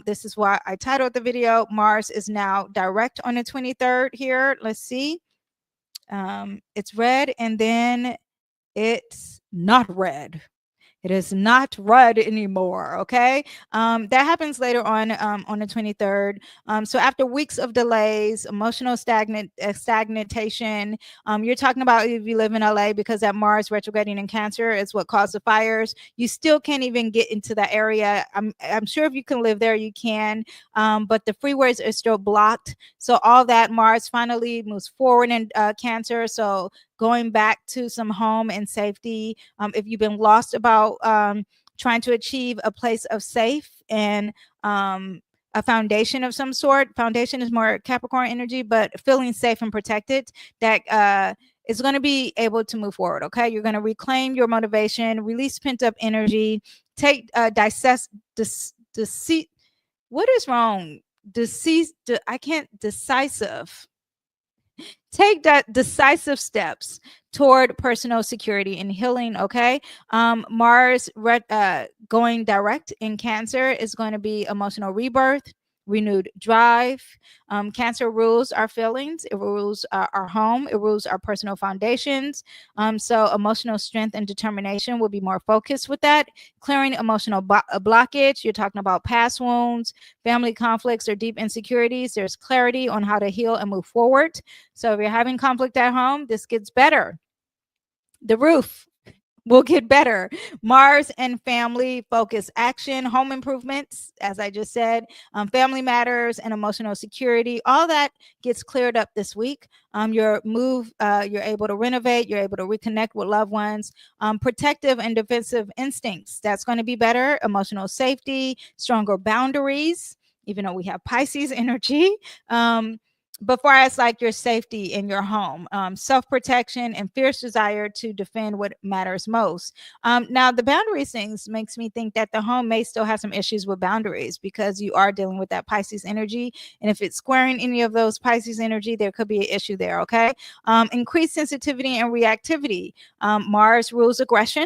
This is why I titled the video, Mars is now direct on the 23rd here. Let's see. It's red, and then it's not red. It is not red anymore. Okay. That happens later on the 23rd. So after weeks of delays, emotional stagnation, you're talking about if you live in LA, because that Mars retrograding in Cancer is what caused the fires. You still can't even get into that area. I'm sure if you can live there, you can, but the freeways are still blocked. So all that Mars finally moves forward in Cancer. So going back to some home and safety. If you've been lost about trying to achieve a place of safe and a foundation of some sort. Foundation is more Capricorn energy, but feeling safe and protected, that is going to be able to move forward. Okay, you're going to reclaim your motivation, release pent up energy, take what is wrong? I can't decisive. Take that decisive steps toward personal security and healing. Okay, Mars going direct in Cancer is going to be emotional rebirth, renewed drive. Cancer rules our feelings, it rules our home, it rules our personal foundations. So emotional strength and determination will be more focused with that. Clearing emotional blockage. You're talking about past wounds, family conflicts, or deep insecurities. There's clarity on how to heal and move forward. So if you're having conflict at home, this gets better. The roof will get better. Mars and family focus action, home improvements, as I just said, family matters and emotional security. All that gets cleared up this week. You're able to renovate, you're able to reconnect with loved ones. Protective and defensive instincts, that's going to be better. Emotional safety, stronger boundaries, even though we have Pisces energy. But far as like your safety in your home, self-protection and fierce desire to defend what matters most. Now the boundaries things makes me think that the home may still have some issues with boundaries, because you are dealing with that Pisces energy, and if it's squaring any of those Pisces energy, there could be an issue there. Okay, increased sensitivity and reactivity. Mars rules aggression.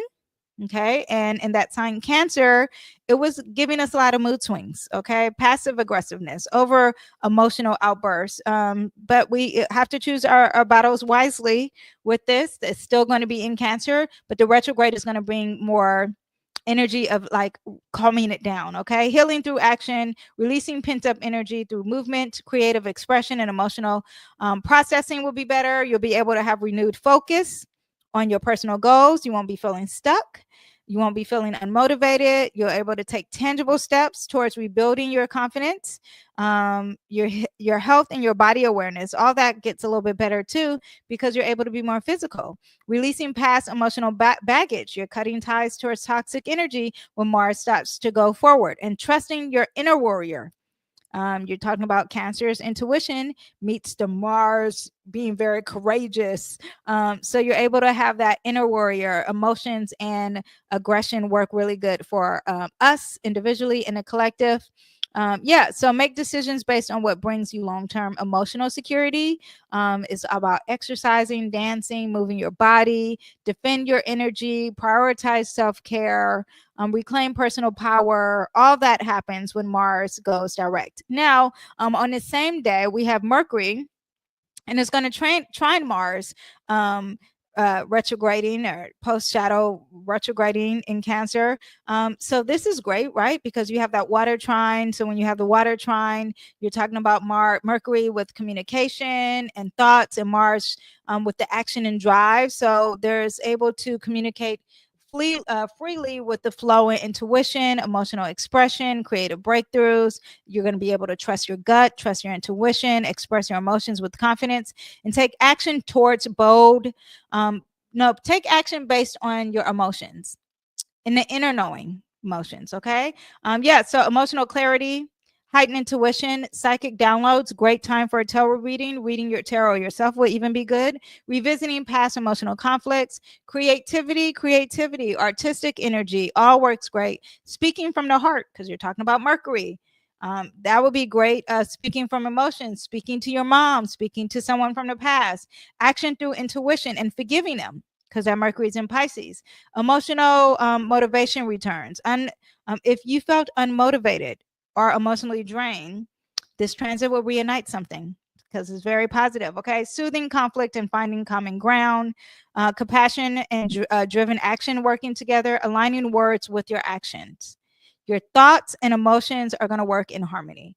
Okay, and in that sign Cancer, it was giving us a lot of mood swings. Okay, passive aggressiveness over emotional outbursts. But we have to choose our battles wisely with this. It's still going to be in Cancer, but the retrograde is going to bring more energy of like calming it down. Okay, healing through action, releasing pent up energy through movement, creative expression, and emotional processing will be better. You'll be able to have renewed focus on your personal goals. You won't be feeling stuck. You won't be feeling unmotivated. You're able to take tangible steps towards rebuilding your confidence, your health, and your body awareness. All that gets a little bit better too, because you're able to be more physical. Releasing past emotional baggage. You're cutting ties towards toxic energy when Mars starts to go forward, and trusting your inner warrior. You're talking about Cancer's intuition meets the Mars being very courageous. So you're able to have that inner warrior. Emotions and aggression work really good for us individually and the collective. So make decisions based on what brings you long-term emotional security. It's about exercising, dancing, moving your body, defend your energy, prioritize self-care, reclaim personal power. All that happens when Mars goes direct. Now, on the same day, we have Mercury, and it's going to trine Mars, retrograding or post shadow retrograding in Cancer. So this is great, right? Because you have that water trine. So when you have the water trine, you're talking about Mercury with communication and thoughts, and Mars with the action and drive. So there's able to communicate freely with the flow and intuition, emotional expression, creative breakthroughs. You're going to be able to trust your gut, trust your intuition, express your emotions with confidence, and take action towards bold. Take action based on your emotions in the inner knowing emotions. Okay. So emotional clarity, heightened intuition, psychic downloads, great time for a tarot reading. Reading your tarot yourself will even be good. Revisiting past emotional conflicts, creativity, artistic energy, all works great. Speaking from the heart, because you're talking about Mercury. That would be great. Speaking from emotions, speaking to your mom, speaking to someone from the past, action through intuition and forgiving them, because that Mercury is in Pisces. Emotional motivation returns. If you felt unmotivated or emotionally drained, this transit will reunite something, because it's very positive. Okay, soothing conflict and finding common ground, compassion and driven action working together, aligning words with your actions. Your thoughts and emotions are going to work in harmony.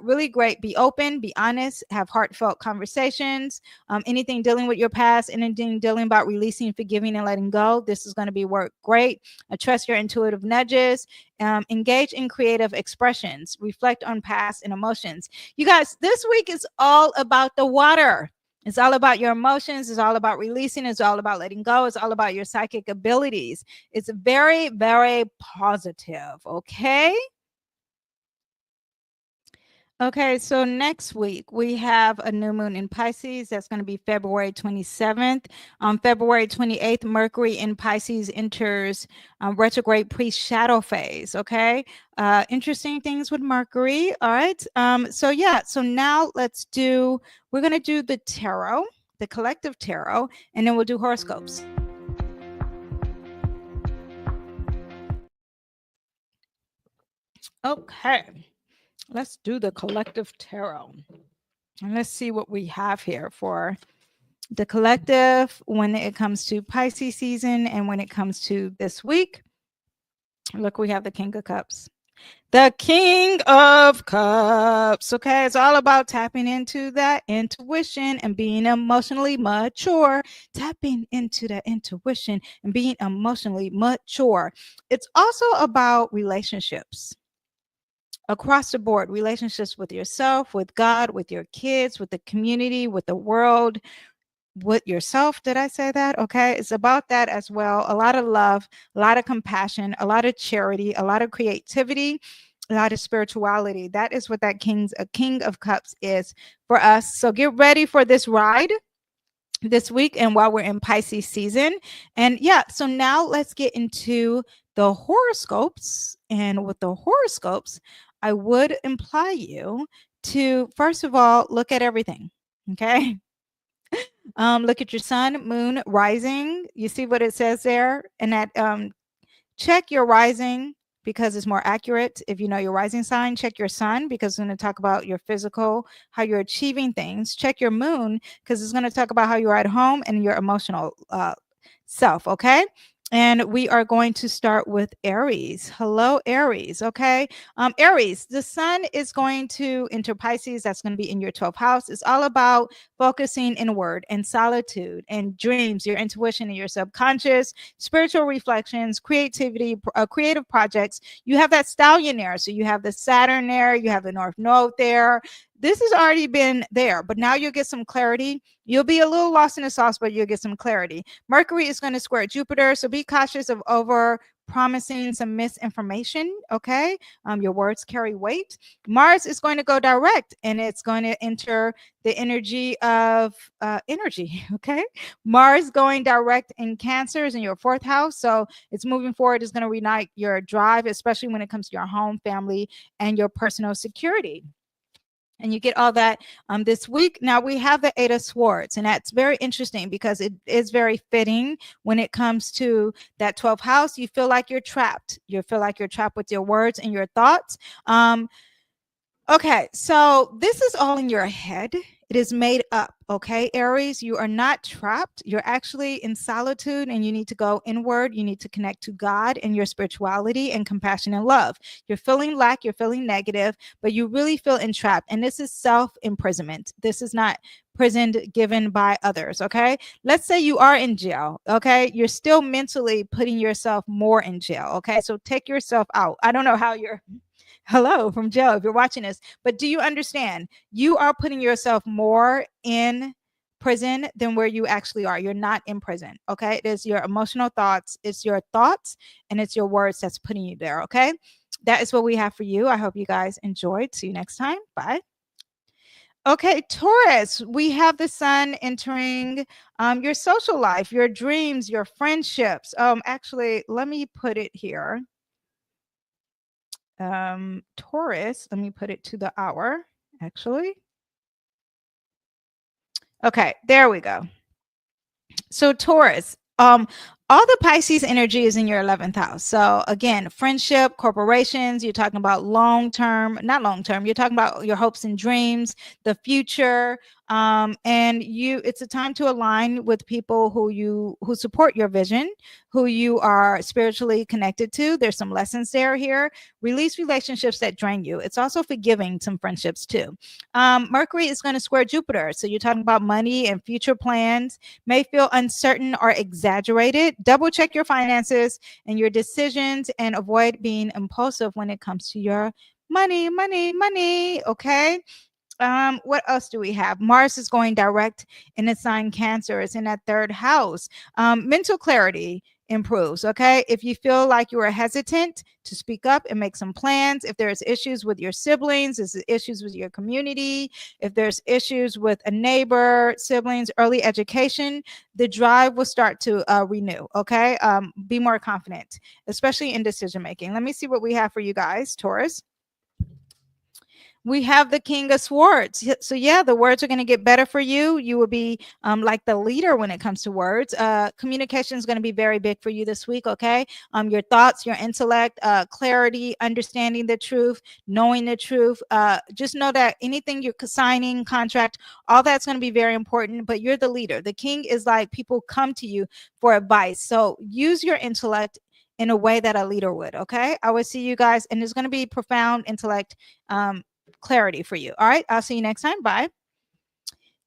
Really great. Be open, be honest, have heartfelt conversations. Anything dealing with your past, anything dealing about releasing, forgiving, and letting go, this is going to be work great. Trust your intuitive nudges. Engage in creative expressions. Reflect on past and emotions. You guys, this week is all about the water. It's all about your emotions. It's all about releasing. It's all about letting go. It's all about your psychic abilities. It's very, very positive. Okay. Okay, so next week we have a new moon in Pisces. That's going to be February 27th. On February 28th, Mercury in Pisces enters retrograde pre-shadow phase. Okay, interesting things with Mercury. All right. So now we're going to do the tarot, the collective tarot, and then we'll do horoscopes. Okay. Let's do the collective tarot. And let's see what we have here for the collective when it comes to Pisces season and when it comes to this week. Look, we have the King of Cups. The King of Cups. Okay, it's all about tapping into that intuition and being emotionally mature. Tapping into that intuition and being emotionally mature. It's also about relationships. Across the board, relationships with yourself, with God, with your kids, with the community, with the world, with yourself. Did I say that? Okay. It's about that as well. A lot of love, a lot of compassion, a lot of charity, a lot of creativity, a lot of spirituality. That is what that King of Cups is for us. So get ready for this ride this week and while we're in Pisces season. And yeah, so now let's get into the horoscopes. And with the horoscopes, I would imply you to, first of all, look at everything. Okay. Look at your sun, moon, rising. You see what it says there? And that check your rising because it's more accurate. If you know your rising sign, check your sun because it's going to talk about your physical, how you're achieving things. Check your moon because it's going to talk about how you're at home and your emotional self. Okay. And we are going to start with Aries. Hello, Aries. Okay. Aries, the sun is going to enter Pisces. That's going to be in your 12th house. It's all about focusing inward and solitude and dreams, your intuition and your subconscious, spiritual reflections, creativity, creative projects. You have that stallion there. So you have the Saturn there, you have the North Node there. This has already been there, but now you'll get some clarity. You'll be a little lost in the sauce, but you'll get some clarity. Mercury is going to square Jupiter, so be cautious of over promising some misinformation. Okay, your words carry weight. Mars is going to go direct, and it's going to enter the energy of energy. Okay, Mars going direct in Cancer is in your 4th house, so it's moving forward. It's going to reignite your drive, especially when it comes to your home, family, and your personal security. And you get all that this week. Now we have the 8 of Swords, and that's very interesting because it is very fitting when it comes to that 12th house. You feel like you're trapped. You feel like you're trapped with your words and your thoughts. Okay, so this is all in your head. It is made up. Okay, Aries, you are not trapped. You're actually in solitude and you need to go inward. You need to connect to God and your spirituality and compassion and love. You're feeling lack, you're feeling negative, but you really feel entrapped. And this is self-imprisonment. This is not prison given by others. Okay, let's say you are in jail. Okay, you're still mentally putting yourself more in jail. Okay, so take yourself out. I don't know how you're. Hello from Joe, if you're watching this, but do you understand? You are putting yourself more in prison than where you actually are. You're not in prison. Okay. It is your emotional thoughts. It's your thoughts and it's your words that's putting you there. Okay. That is what we have for you. I hope you guys enjoyed. See you next time. Bye. Okay, Taurus, we have the sun entering your social life, your dreams, your friendships. Actually, let me put it here. Taurus, let me put it to the hour, actually. Okay, there we go. So Taurus, all the Pisces energy is in your 11th house. So again, friendship, corporations, you're talking about long-term, not long-term, you're talking about your hopes and dreams, the future. And it's a time to align with people who support your vision, who you are spiritually connected to. There's some lessons there here. Release relationships that drain you. It's also forgiving some friendships too. Mercury is going to square Jupiter. So you're talking about money and future plans, may feel uncertain or exaggerated. Double check your finances and your decisions and avoid being impulsive when it comes to your money. Okay. What else do we have? Mars is going direct in the sign Cancer. It's in that third house. Mental clarity improves. Okay, if you feel like you are hesitant to speak up and make some plans, if there's issues with your siblings, there's issues with your community, if there's issues with a neighbor, siblings, early education, the drive will start to renew. Okay, be more confident, especially in decision making. Let me see what we have for you guys, Taurus. We have the King of Swords. So yeah, the words are going to get better for you. You will be like the leader when it comes to words. Communication is going to be very big for you this week. Okay, your thoughts, your intellect, clarity, understanding the truth, knowing the truth. Just know that anything you're signing, contract, all that's going to be very important. But you're the leader. The king is like people come to you for advice. So use your intellect in a way that a leader would. Okay, I will see you guys, and there's going to be profound intellect. Clarity for you. All right, I'll see you next time. Bye.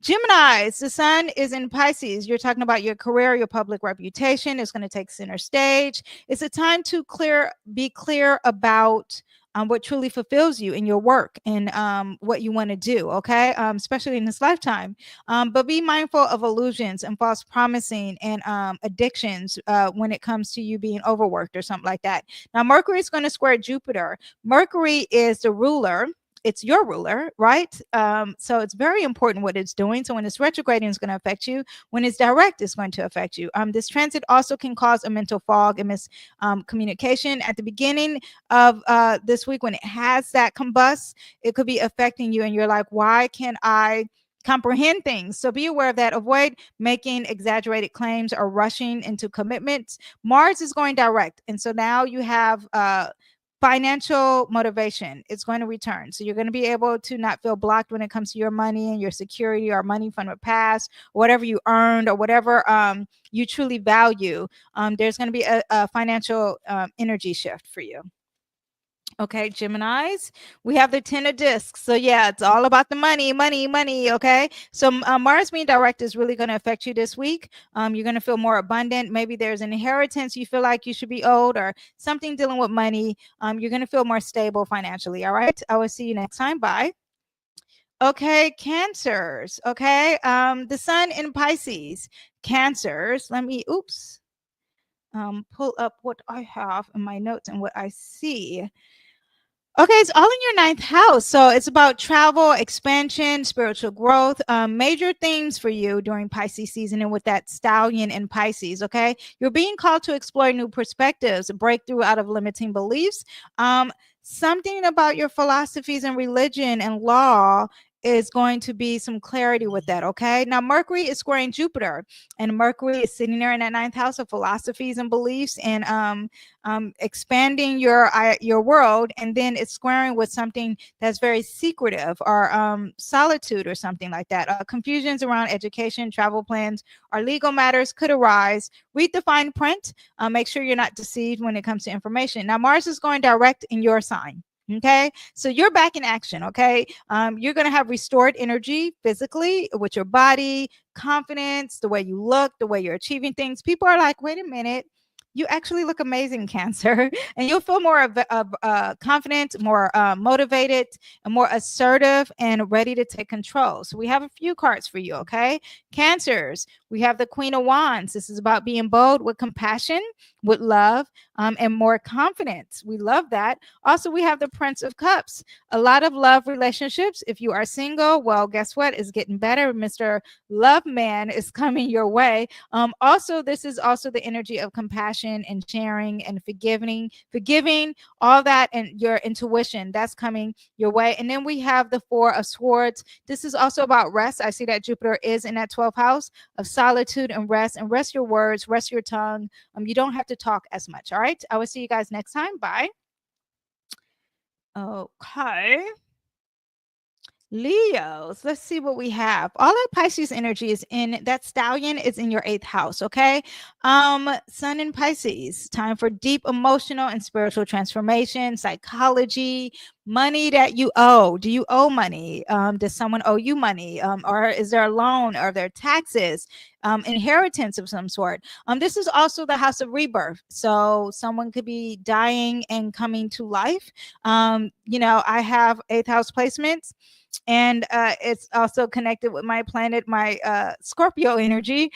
Geminis, the sun is in Pisces. You're talking about your career, your public reputation. It's going to take center stage. It's a time to be clear about what truly fulfills you in your work and what you want to do, okay? Especially in this lifetime. But be mindful of illusions and false promising and addictions when it comes to you being overworked or something like that. Now, Mercury is going to square Jupiter. Mercury is the ruler. It's your ruler, right? So it's very important what it's doing. So when it's retrograding, it's going to affect you. When it's direct, it's going to affect you. This transit also can cause a mental fog and miscommunication. At the beginning of this week, when it has that combust, it could be affecting you. And you're like, why can't I comprehend things? So be aware of that. Avoid making exaggerated claims or rushing into commitments. Mars is going direct. And so now you have financial motivation. It's going to return. So you're going to be able to not feel blocked when it comes to your money and your security or money from the past, whatever you earned or whatever you truly value. There's going to be a financial energy shift for you. Okay, Geminis, we have the 10 of discs. So yeah, it's all about the money, money, money. Okay, so Mars being direct is really going to affect you this week. You're going to feel more abundant. Maybe there's an inheritance you feel like you should be owed or something dealing with money. You're going to feel more stable financially. All right, I will see you next time. Bye. Okay, Cancers. Okay, the sun in Pisces. Cancers. Let me pull up what I have in my notes and what I see. Okay, it's all in your ninth house. So it's about travel, expansion, spiritual growth, major themes for you during Pisces season and with that stallion in Pisces. Okay, you're being called to explore new perspectives, break through out of limiting beliefs. Something about your philosophies and religion and law is going to be some clarity with that. Okay, now Mercury is squaring Jupiter, and Mercury is sitting there in that ninth house of philosophies and beliefs and expanding your world, and then it's squaring with something that's very secretive or solitude or something like that. Confusions around education, travel plans, or legal matters could arise. Read the fine print. Make sure you're not deceived when it comes to information. Now, Mars is going direct in your sign. Okay, so you're back in action. Okay, you're going to have restored energy physically with your body, confidence, the way you look, the way you're achieving things. People are like, wait a minute, you actually look amazing, Cancer. And you'll feel more confident, more motivated, and more assertive and ready to take control. So we have a few cards for you. Okay, Cancers, we have the Queen of Wands. This is about being bold with compassion, with love, and more confidence. We love that. Also, we have the Prince of Cups. A lot of love relationships. If you are single, well, guess what? It's getting better. Mr. Love Man is coming your way. Also, this is also the energy of compassion and sharing and forgiving, all that, and your intuition that's coming your way. And then we have the Four of Swords. This is also about rest. I see that Jupiter is in that 12th house of solitude and rest your words, rest your tongue. You don't have to talk as much. All right, I will see you guys next time. Bye. Okay, Leos, let's see what we have. All that Pisces energy is in that stallion is in your 8th house. Okay, Sun in Pisces, time for deep emotional and spiritual transformation, psychology, money that you owe. Do you owe money? Does someone owe you money? Or is there a loan? Are there taxes? Inheritance of some sort. This is also the house of rebirth. So someone could be dying and coming to life. I have 8th house placements. And it's also connected with my planet, my Scorpio energy.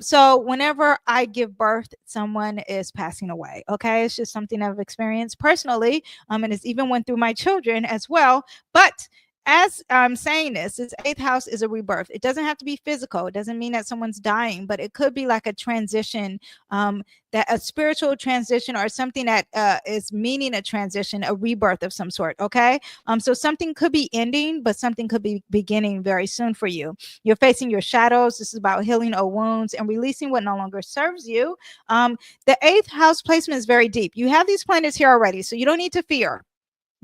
So whenever I give birth, someone is passing away. Okay, it's just something I've experienced personally, and it's even went through my children as well. But as I'm saying this eighth house is a rebirth. It doesn't have to be physical. It doesn't mean that someone's dying, but it could be like a transition, that a spiritual transition or something that is meaning a transition, a rebirth of some sort. Okay. So something could be ending, but something could be beginning very soon for you. You're facing your shadows. This is about healing old wounds and releasing what no longer serves you. The eighth house placement is very deep. You have these planets here already, so you don't need to fear.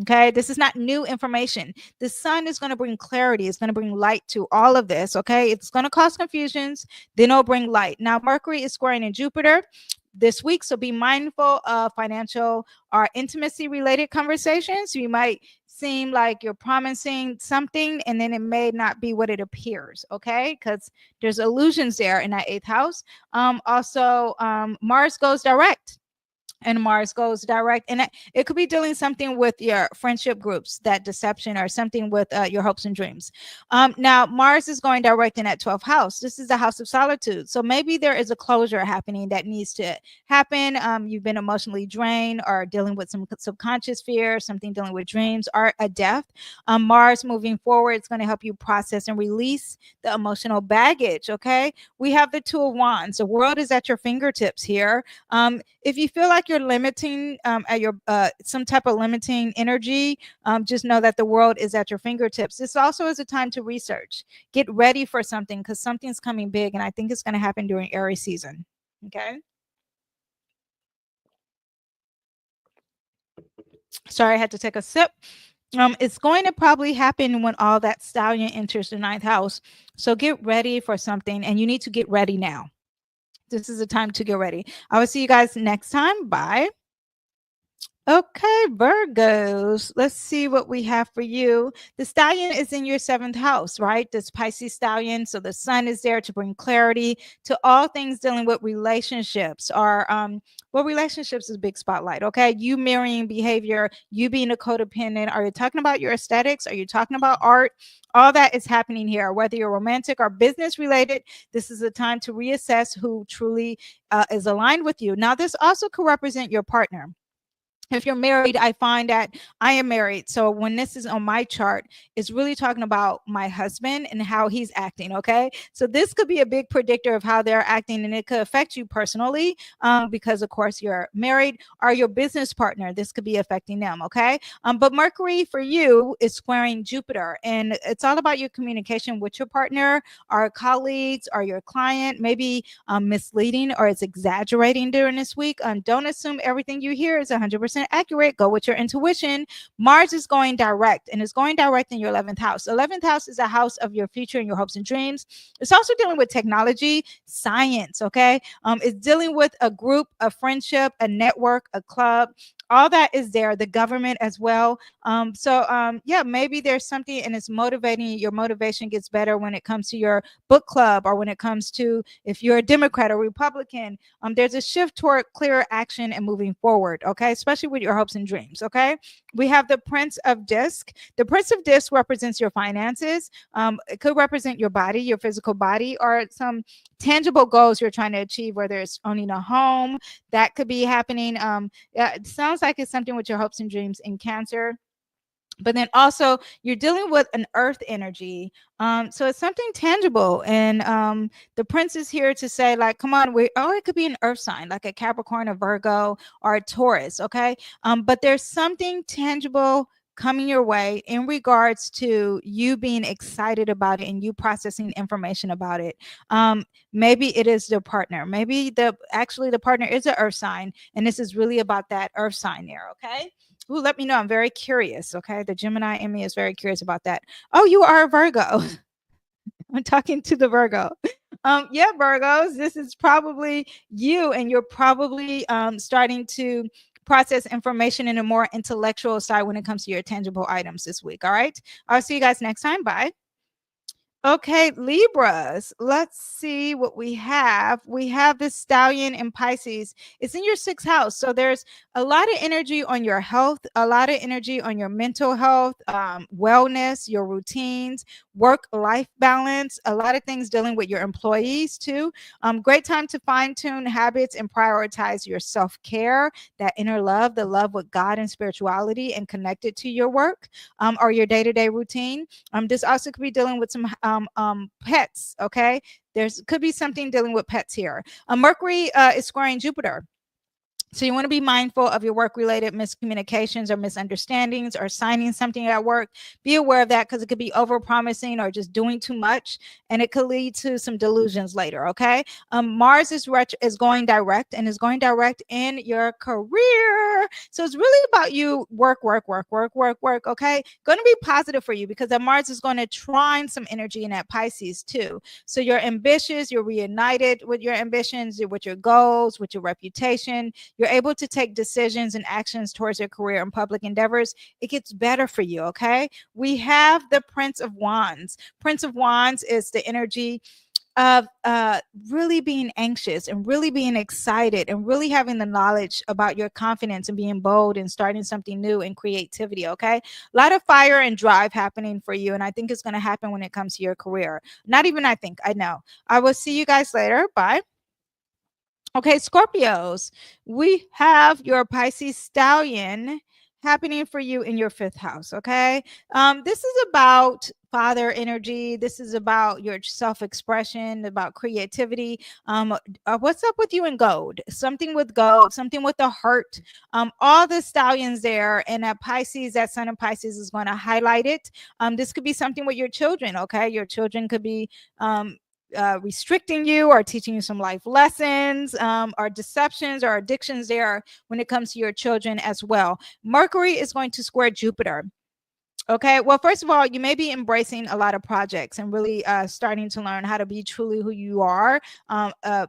Okay, this is not new information. The sun is going to bring clarity, it's going to bring light to all of this. Okay, it's going to cause confusions, then it'll bring light. Now, Mercury is squaring in Jupiter this week, so be mindful of financial or intimacy related conversations. You might seem like you're promising something and then it may not be what it appears. Okay, because there's illusions there in that eighth house. Also, Mars goes direct, and Mars goes direct, and it could be doing something with your friendship groups, that deception, or something with your hopes and dreams. Now, Mars is going direct in that 12th house. This is the house of solitude. So maybe there is a closure happening that needs to happen. You've been emotionally drained or dealing with some subconscious fear, something dealing with dreams, or a death. Mars moving forward is going to help you process and release the emotional baggage. Okay, we have the Two of Wands. The world is at your fingertips here. If you feel like you're limiting at your some type of limiting energy, just know that the world is at your fingertips. This also is a time to research, get ready for something, because something's coming big, and I think it's going to happen during Aries season. Okay, sorry, I had to take a sip. It's going to probably happen when all that stallion enters the 9th house. So get ready for something, and you need to get ready now. This is a time to get ready. I will see you guys next time. Bye. Okay, Virgos, let's see what we have for you. The stallion is in your 7th house, right? This Pisces stallion. So the sun is there to bring clarity to all things dealing with relationships, or well, relationships is a big spotlight. Okay, you mirroring behavior, you being a codependent. Are you talking about your aesthetics? Are you talking about art? All that is happening here. Whether you're romantic or business related, this is a time to reassess who truly is aligned with you. Now, this also could represent your partner. If you're married, I find that I am married. So when this is on my chart, it's really talking about my husband and how he's acting. Okay. So this could be a big predictor of how they're acting, and it could affect you personally, because, of course, you're married, or your business partner. This could be affecting them. Okay. But Mercury for you is squaring Jupiter, and it's all about your communication with your partner, or colleagues, or your client. Maybe misleading or it's exaggerating during this week. Don't assume everything you hear is 100% accurate. Go with your intuition. Mars is going direct, and it's going direct in your 11th house. 11th house is a house of your future and your hopes and dreams. It's also dealing with technology, science. Okay. It's dealing with a group, a friendship, a network, a club. All that is there, the government as well. Yeah, maybe there's something, and it's motivating. Your motivation gets better when it comes to your book club, or when it comes to, if you're a Democrat or Republican. There's a shift toward clearer action and moving forward. Okay, especially with your hopes and dreams. Okay, we have the Prince of Disc. The Prince of Disc represents your finances. It could represent your body, your physical body, or some tangible goals you're trying to achieve, whether it's owning a home. That could be happening. Yeah, it sounds like it's something with your hopes and dreams in Cancer. But then also you're dealing with an earth energy. So it's something tangible. And the prince is here to say, like, come on, it could be an earth sign, like a Capricorn, a Virgo, or a Taurus. Okay. But there's something tangible coming your way in regards to you being excited about it and you processing information about it. Maybe it is the partner. Maybe the partner is an earth sign, and this is really about that earth sign there. Okay. Ooh, let me know. I'm very curious. Okay. The Gemini in me is very curious about that. Oh, you are a Virgo. I'm talking to the Virgo. Yeah, Virgos, this is probably you, and you're probably starting to process information in a more intellectual side when it comes to your tangible items this week. All right. I'll see you guys next time. Bye. Okay, Libras. Let's see what we have. We have this stallion in Pisces. It's in your sixth house. So there's a lot of energy on your health, a lot of energy on your mental health, wellness, your routines, work life balance, a lot of things dealing with your employees too. Great time to fine tune habits and prioritize your self care, that inner love, the love with God and spirituality, and connect it to your work or your day to day routine. This also could be dealing with some pets. Okay, there's could be something dealing with pets here. Mercury is squaring Jupiter. So you want to be mindful of your work-related miscommunications or misunderstandings or signing something at work. Be aware of that because it could be over-promising or just doing too much, and it could lead to some delusions later, okay? Mars is going direct and is going direct in your career. So it's really about you work, okay? Going to be positive for you because that Mars is going to trine some energy in that Pisces too. So you're ambitious, you're reunited with your ambitions, with your goals, with your reputation. You're able to take decisions and actions towards your career and public endeavors. It gets better for you, okay? We have the Prince of Wands. Prince of Wands is the energy of really being anxious and really being excited and really having the knowledge about your confidence and being bold and starting something new and creativity, okay? A lot of fire and drive happening for you, and I think it's going to happen when it comes to your career. Not even I think, I know. I will see you guys later. Bye. Okay, Scorpios, we have your Pisces Stallion happening for you in your fifth house. Okay, this is about father energy. This is about your self-expression, about creativity. What's up with you in gold? Something with gold, something with the heart. All the stallions there, and that Pisces, that Sun in Pisces is going to highlight it. This could be something with your children. Okay, your children could be restricting you or teaching you some life lessons or deceptions or addictions there when it comes to your children as well. Mercury is going to square Jupiter. Okay, well, first of all, you may be embracing a lot of projects and really starting to learn how to be truly who you are.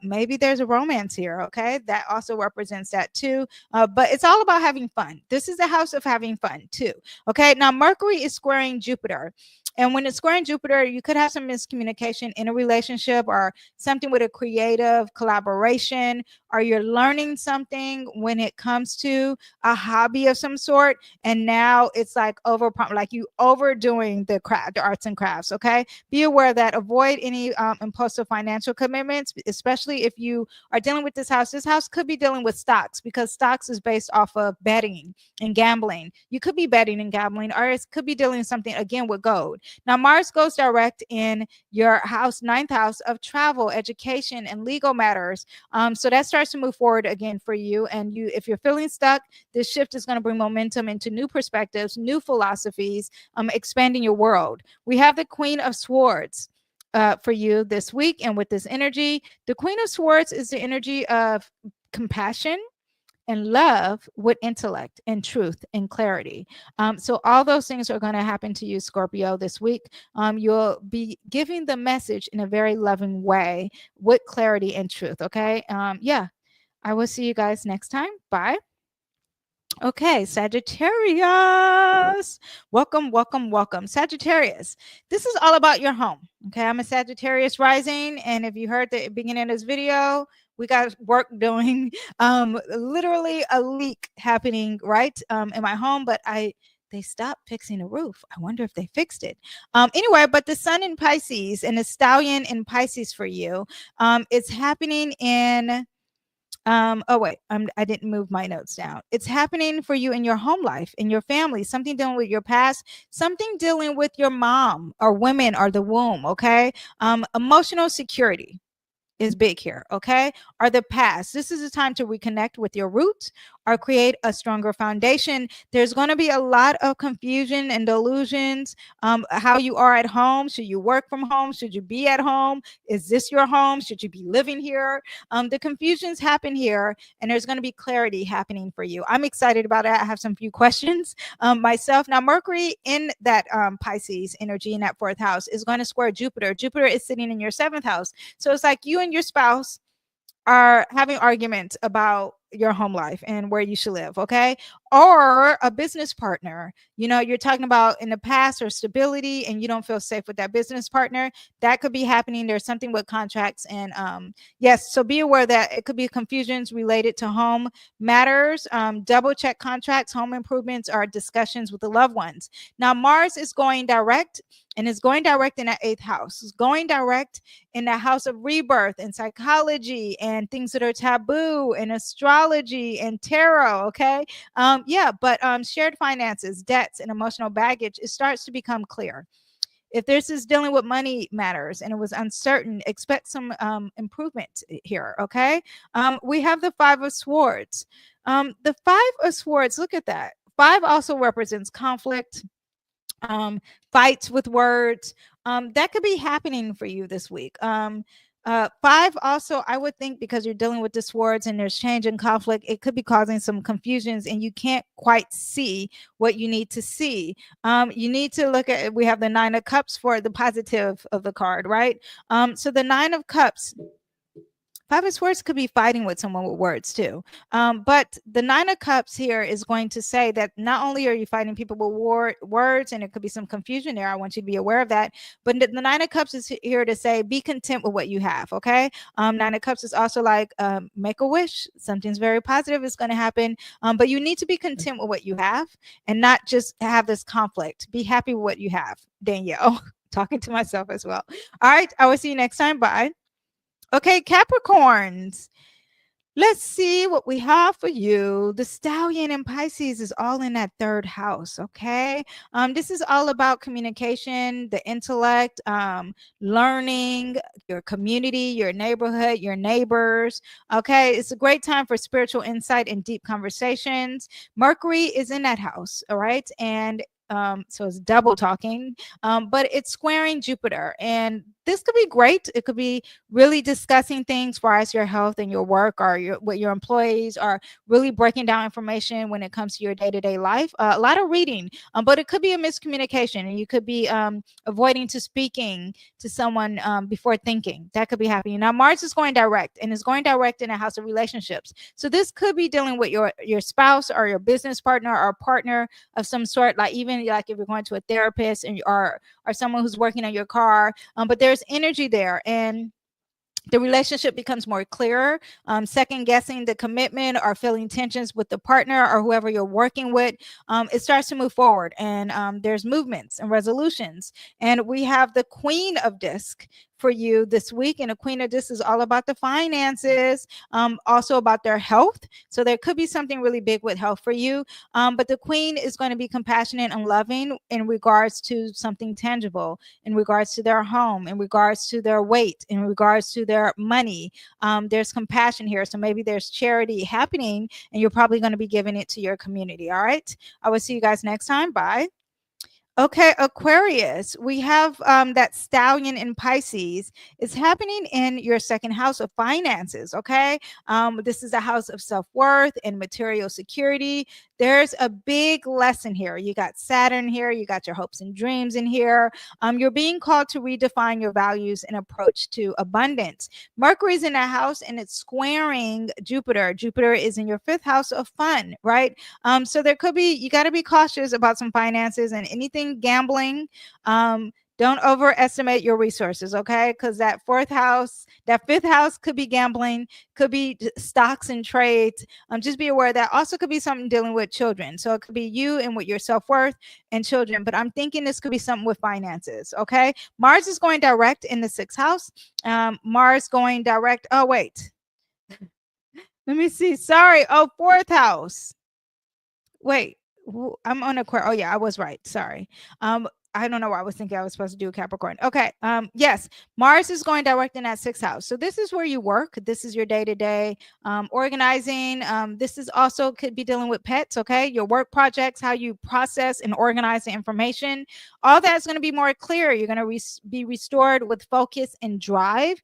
Maybe there's a romance here, okay? That also represents that too. But it's all about having fun. This is the house of having fun too, okay? Now, Mercury is squaring Jupiter. And when it's squaring Jupiter, you could have some miscommunication in a relationship or something with a creative collaboration, or you're learning something when it comes to a hobby of some sort. And now it's like like you overdoing the craft, the arts and crafts. Okay, be aware of that. Avoid any impulsive financial commitments, especially if you are dealing with this house. This house could be dealing with stocks because stocks is based off of betting and gambling. You could be betting and gambling, or it could be dealing something again with gold. Now, Mars goes direct in your house, ninth house of travel, education, and legal matters. So that starts to move forward again for you. And you, if you're feeling stuck, this shift is going to bring momentum into new perspectives, new philosophies, expanding your world. We have the Queen of Swords for you this week. And with this energy, the Queen of Swords is the energy of compassion and love with intellect and truth and clarity. So all those things are going to happen to you, Scorpio, this week. You'll be giving the message in a very loving way with clarity and truth. Okay. Yeah. I will see you guys next time. Bye. Okay, Sagittarius. Welcome, welcome, welcome. Sagittarius, this is all about your home. Okay, I'm a Sagittarius rising. And if you heard the beginning of this video, we got work doing, literally a leak happening right in my home, but they stopped fixing the roof. I wonder if they fixed it. Anyway, but the Sun in Pisces and the Stallion in Pisces for you, it's happening in oh wait, I didn't move my notes down. It's happening for you in your home life, in your family, something dealing with your past, something dealing with your mom or women or the womb. Okay, emotional security is big here, okay? Or the past. This is a time to reconnect with your roots or create a stronger foundation. There's going to be a lot of confusion and delusions. How you are at home. Should you work from home? Should you be at home? Is this your home? Should you be living here? The confusions happen here, and there's going to be clarity happening for you. I'm excited about it. I have some few questions myself. Now, Mercury in that Pisces energy in that fourth house is going to square Jupiter. Jupiter is sitting in your seventh house. So it's like you and your spouse are having arguments about your home life and where you should live, okay? Or a business partner. You know, you're talking about in the past or stability and you don't feel safe with that business partner. That could be happening. There's something with contracts. And yes, so be aware that it could be confusions related to home matters. Double check contracts, home improvements, or discussions with the loved ones. Now, Mars is going direct and is going direct in that 8th house. It's going direct in the house of rebirth and psychology and things that are taboo and astrology and tarot. Okay. Yeah, but shared finances, debts, and emotional baggage, it starts to become clear. If this is dealing with money matters and it was uncertain, expect some improvement here. Okay. We have the 5 of Swords. The 5 of Swords, look at that. 5 also represents conflict, fights with words. That could be happening for you this week. 5 also, I would think, because you're dealing with the swords and there's change and conflict, it could be causing some confusions and you can't quite see what you need to see. You need to look at, we have the 9 of Cups for the positive of the card, right? So the 9 of Cups, 5 of Swords could be fighting with someone with words too. But the 9 of Cups here is going to say that not only are you fighting people with words, and there could be some confusion there. I want you to be aware of that. But the 9 of Cups is here to say, be content with what you have. Okay. 9 of Cups is also like, make a wish. Something's very positive is going to happen. But you need to be content with what you have and not just have this conflict. Be happy with what you have. Danyell, talking to myself as well. All right. I will see you next time. Bye. Okay, Capricorns, let's see what we have for you. The Stallion in Pisces is all in that 3rd house, okay? This is all about communication, the intellect, learning, your community, your neighborhood, your neighbors, okay? It's a great time for spiritual insight and deep conversations. Mercury is in that house, all right? And so it's double talking, but it's squaring Jupiter. And this could be great. It could be really discussing things far as your health and your work or what your employees are, really breaking down information when it comes to your day-to-day life. A lot of reading, but it could be a miscommunication and you could be avoiding to speaking to someone before thinking. That could be happening. Now, Mars is going direct and is going direct in a house of relationships. So this could be dealing with your spouse or your business partner or partner of some sort, like even like if you're going to a therapist and or someone who's working on your car, but there's energy there and the relationship becomes more clearer. Second guessing the commitment or feeling tensions with the partner or whoever you're working with, it starts to move forward and there's movements and resolutions. And we have the Queen of Disc for you this week, and the Queen of Disc is all about the finances, also about their health. So there could be something really big with health for you, but the Queen is going to be compassionate and loving in regards to something tangible, in regards to their home, in regards to their weight, in regards to their money. There's compassion here, so maybe there's charity happening and you're probably going to be giving it to your community. All right, I will see you guys next time. Bye. Okay, Aquarius, we have that Stallion in Pisces. It's happening in your 2nd house of finances, okay? This is a house of self-worth and material security. There's a big lesson here. You got Saturn here. You got your hopes and dreams in here. You're being called to redefine your values and approach to abundance. Mercury's in that house and it's squaring Jupiter. Jupiter is in your 5th house of fun, right? So there could be, you got to be cautious about some finances and anything gambling. Don't overestimate your resources, okay? Because that 4th house, that 5th house could be gambling, could be stocks and trades. Just be aware that also could be something dealing with children. So it could be you and with your self-worth and children, but I'm thinking this could be something with finances, okay? Mars is going direct in the 6th house. Mars going direct. Oh, wait. Let me see. Sorry. Oh, 4th house. Wait. I'm on Aquarius. Oh yeah, I was right. Sorry. I don't know why I was thinking I was supposed to do Capricorn. Okay. Yes, Mars is going direct in that 6th house. So this is where you work. This is your day-to-day organizing. This is also could be dealing with pets. Okay. Your work projects, how you process and organize the information. All that's going to be more clear. You're going to be restored with focus and drive.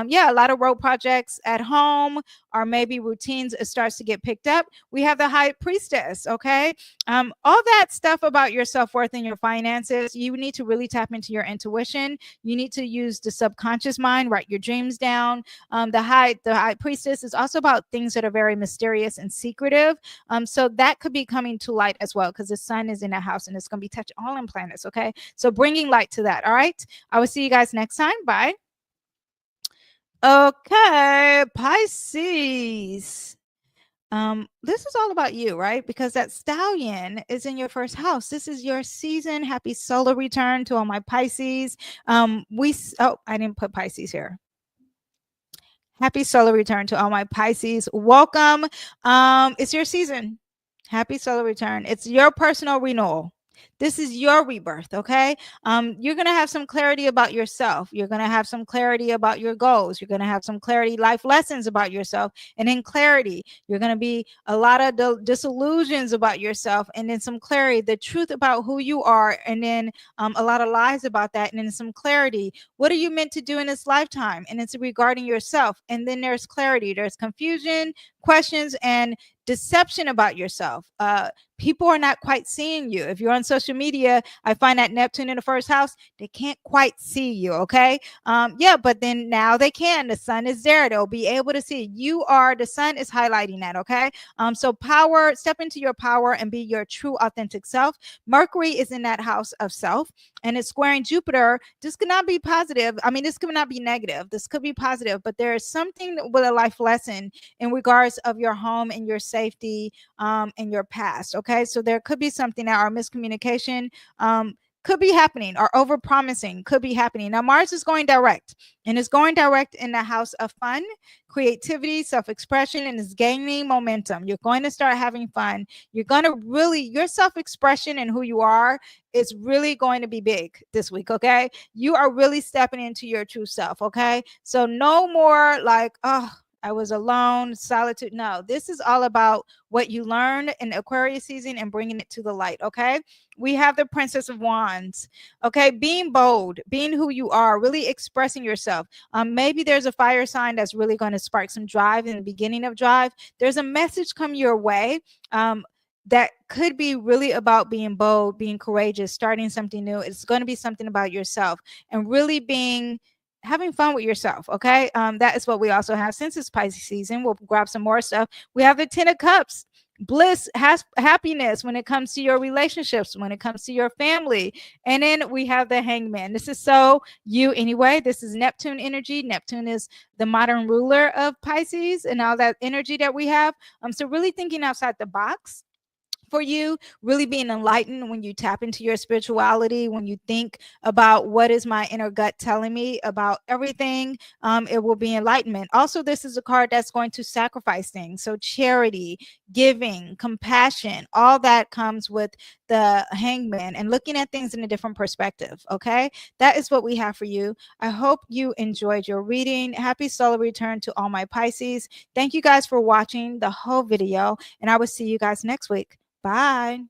Yeah, a lot of road projects at home or maybe routines, it starts to get picked up. We have the High Priestess. Okay. All that stuff about your self-worth and your finances, is you need to really tap into your intuition. You need to use the subconscious mind, write your dreams down. The high priestess is also about things that are very mysterious and secretive. So that could be coming to light as well, because the sun is in that house and it's going to be touching all in planets. Okay, so bringing light to that. All right, I will see you guys next time. Bye. Okay, Pisces. This is all about you, right? Because that stallion is in your first house. This is your season. Happy solar return to all my Pisces. I didn't put Pisces here. Happy solar return to all my Pisces. Welcome. It's your season. Happy solar return. It's your personal renewal. This is your rebirth, okay? You're going to have some clarity about yourself. You're going to have some clarity about your goals. You're going to have some clarity, life lessons about yourself. And in clarity, you're going to be a lot of disillusions about yourself. And then some clarity, the truth about who you are. And then a lot of lies about that. And then some clarity. What are you meant to do in this lifetime? And it's regarding yourself. And then there's clarity. There's confusion, questions, and deception about yourself. People are not quite seeing you. If you're on social media, I find that Neptune in the first house, they can't quite see you. Okay. Yeah, but then now they can. The sun is there. They'll be able to see you are. The sun is highlighting that. Okay. So power, step into your power and be your true authentic self. Mercury is in that house of self and it's squaring Jupiter. This could not be positive. I mean, this could not be negative. This could be positive, but there is something with a life lesson in regards of your home and your safety in your past. Okay, so there could be something that our miscommunication could be happening, or over promising could be happening. Now Mars is going direct, and it's going direct in the house of fun, creativity, self-expression, and is gaining momentum. You're going to start having fun. You're going to really, your self-expression and who you are is really going to be big this week. Okay, you are really stepping into your true self. Okay, so no more like, oh, I was alone, solitude. No, this is all about what you learned in Aquarius season and bringing it to the light. Okay. We have the Princess of Wands. Okay. Being bold, being who you are, really expressing yourself. Maybe there's a fire sign that's really going to spark some drive in the beginning of drive. There's a message come your way. That could be really about being bold, being courageous, starting something new. It's going to be something about yourself and really having fun with yourself. Okay. That is what we also have. Since it's Pisces season, we'll grab some more stuff. We have the 10 of Cups. Bliss, happiness when it comes to your relationships, when it comes to your family. And then we have the Hangman. This is so you anyway. This is Neptune energy. Neptune is the modern ruler of Pisces and all that energy that we have. So really thinking outside the box for you, really being enlightened when you tap into your spirituality, when you think about what is my inner gut telling me about everything, it will be enlightenment. Also, this is a card that's going to sacrifice things. So charity, giving, compassion, all that comes with the Hangman and looking at things in a different perspective. Okay, that is what we have for you. I hope you enjoyed your reading. Happy solar return to all my Pisces. Thank you guys for watching the whole video, and I will see you guys next week. Bye.